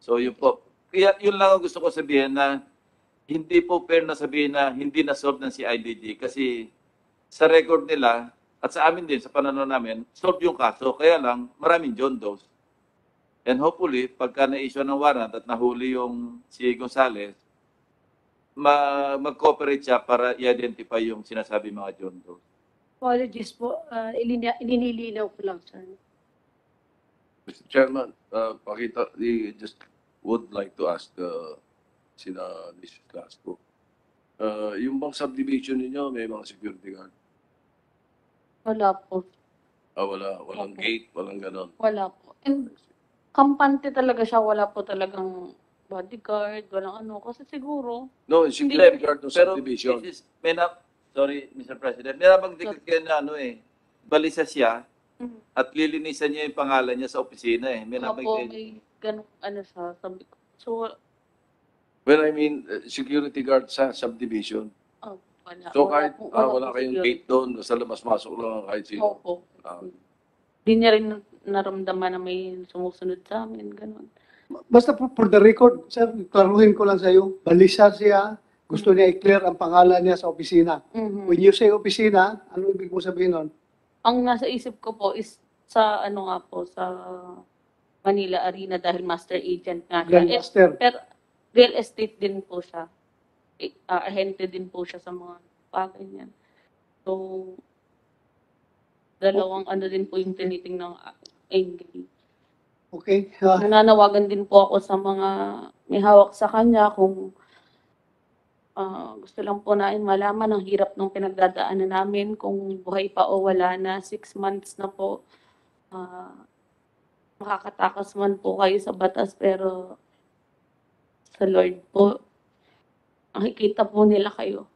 So, yun po. Kaya yun lang ang gusto ko sabihin na hindi po fair na sabihin na hindi na-solve ng CIDG kasi sa record nila at sa amin din, sa pananaw namin, solve yung kaso. Kaya lang, maraming John Does. And hopefully, pagka na-issue ng warrant at nahuli yung si Gonzales, mag-cooperate siya para i-identify yung sinasabi mga John Does. Apologies po. Ilinilinaw ko lang, sir. Mr. Chairman, just would like to ask sina Mrs. Lasco. Yung bang subdivision ninyo, may mga security guard? Wala po. Wala. Walang gate, walang ganon. Wala po. And kampante talaga siya. Wala po talagang bodyguard, walang ano. Kasi siguro... No, security guard ng Pero, subdivision. sorry, Mr. President, may nabanggit kayo na balisa siya at lilinisan niya yung pangalan niya sa opisina eh. May nabanggit. may ganun, siya, sabi ko. So, Well, I mean, security guard sa subdivision. Wala. So kahit wala wala po kayong security. gate doon, sa labas-masok lang kahit sino. Opo. Ah, Di niya rin naramdaman na may sumusunod sa amin, ganun. Basta for the record, sir, klaruhin ko lang sa iyo, balisa siya, gusto niya i-clear ang pangalan niya sa opisina. Mhm. When you say opisina, ano ibig mo sabihin nun? Ang nasa isip ko po is sa ano nga po, sa Manila Arena dahil master agent nga siya. Grandmaster. Pero real estate din po siya. Ahente din po siya sa mga bagay niyan. So, dalawang ano din po yung tinitingnan angle. Okay. Nananawagan din po ako sa mga may hawak sa kanya kung gusto lang po namin malaman ang hirap ng pinagdadaanan namin kung buhay pa o wala na. 6 months na po. Makakatakas man po kayo sa batas pero sa Lord po, nakikita po nila kayo.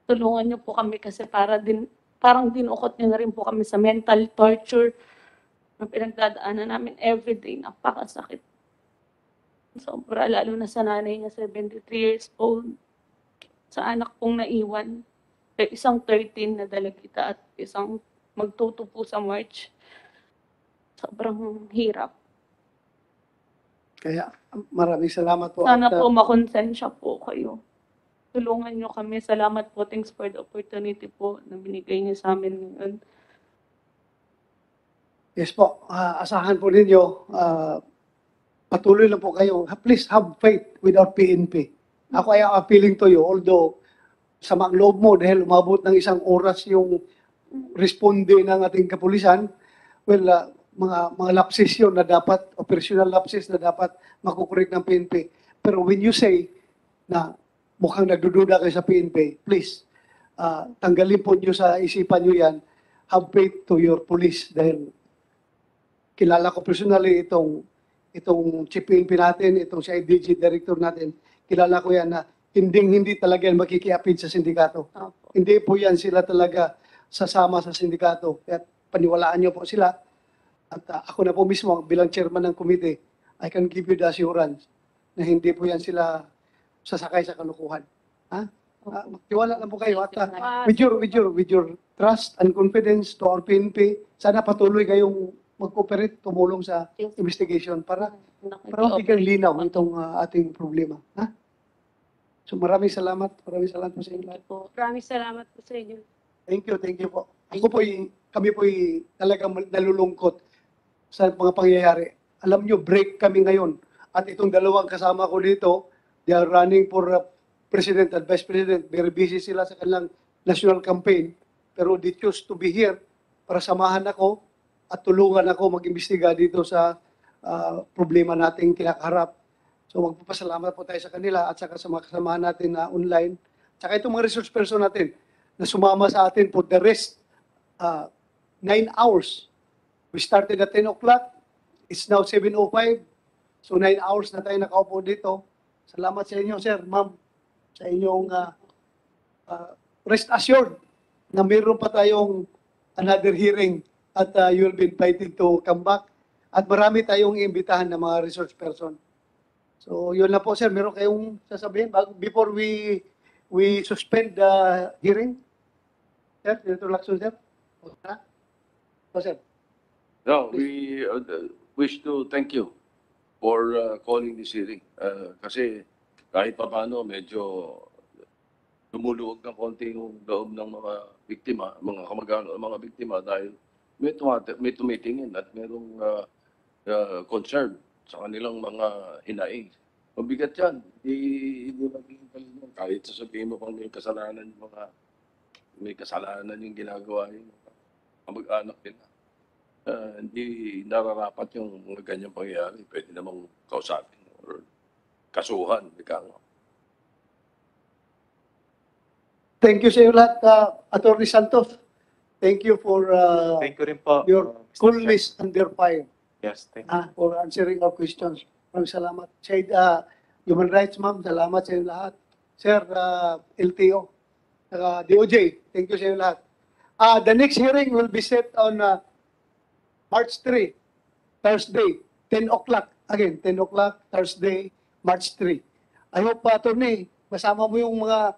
Tulungan niyo po kami kasi parang dinukot niyo na rin po kami sa mental torture na pinagdadaanan namin everyday. Napakasakit. Sobra, lalo na sa nanay niya, 73 years old. Sa anak pong naiwan. Isang 13 na dalagita at isang magtuto po sa March. Sobrang hirap. Kaya maraming salamat po. Sana At, po makonsensya po kayo. Tulungan niyo kami. Salamat po. Thanks for the opportunity po na binigay niyo sa amin ngayon. yes po, asahan po ninyo, patuloy lang po kayo. Please have faith with our PNP. Ako ay appealing to you, although sa mga loob mo dahil umabot ng 1 oras yung responde ng ating kapulisan, well, mga lapses yun na dapat, operational lapses na dapat makukorek ng PNP. Pero when you say na mukhang nagdududa kayo sa PNP, please, tanggalin po nyo sa isipan nyo yan, have faith to your police dahil kilala ko personally itong chief PNP natin, itong si IDG director natin, kilala ko yan na hindi talaga yan makikiapid sa sindikato. Opo. Hindi po yan sila talaga sasama sa sindikato. Kaya paniwalaan nyo po sila. At ako na po mismo bilang chairman ng committee, I can give you the assurance na hindi po yan sila sasakay sa kalukuhan. Ha? Magtiwala lang po kayo. At with your trust and confidence to our PNP, sana patuloy kayong mag-cooperate, tumulong sa investigation para mabigyan linaw itong ating problema. Ha? So maraming salamat. Maraming salamat po sa inyo lahat. Maraming salamat po sa inyo. Thank you po. Kami po talagang nalulungkot sa mga pangyayari. Alam nyo, break kami ngayon. At itong dalawang kasama ko dito, they are running for President and Vice President. Very busy sila sa kanilang national campaign. Pero they choose to be here para samahan ako at tulungan ako mag-imbestiga dito sa problema nating kinakaharap. So magpapasalamat po tayo sa kanila at saka sa mga kasamahan natin na online. Saka itong mga resource person natin na sumama sa atin for the rest 9 hours. We started at 10 o'clock. It's now 7:05. So 9 hours na tayo nakaupo dito. Salamat sa inyo, sir, ma'am, sa inyong rest assured na mayroon pa tayong another hearing at you will be invited to come back. At marami tayong iimbitahan na mga resource person. So yun lang po, sir. Meron kayong sasabihin before we suspend the hearing? Sir, introduction, sir? Sir. No, we wish to thank you for calling this hearing. Kasi kahit pa paano, medyo lumuluwag ng konti yung loob ng mga biktima, mga kamag-anak ng mga biktima dahil may tumitingin at merong concern sa kanilang mga hinaing. Mabigat yan. Hindi magiging kalino. Kahit sasabihin mo pang may kasalanan yung ginagawa yung kamag-anak nila. Hindi nararapat yung mga ganyang pangyayari. Pwede namang kausapin or kasuhan. Thank you sa iyo lahat, Atty. Santos. Thank you for Thank you rin po, your Mr. coolness under fire Yes, thank you. for answering our questions. Maraming salamat. Said, Human Rights, ma'am, salamat sa iyo lahat. Sir, LTO, DOJ, thank you sa iyo lahat. The next hearing will be set on March 3, Thursday, 10 o'clock. Again, 10 o'clock, Thursday, March 3. I hope, Attorney, masama mo yung mga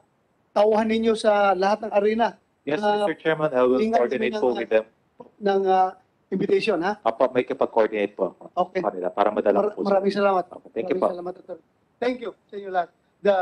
tauhan ninyo sa lahat ng arena. Yes, Ah, Mr. Chairman, I will ingat coordinate kami po ng- with them. ng invitation, ha? Apo, may kapag-coordinate po ako Okay. kanila para madala po. Maraming salamat. Thank you Maraming po. salamat, Dr. Thank you sa inyo lahat. The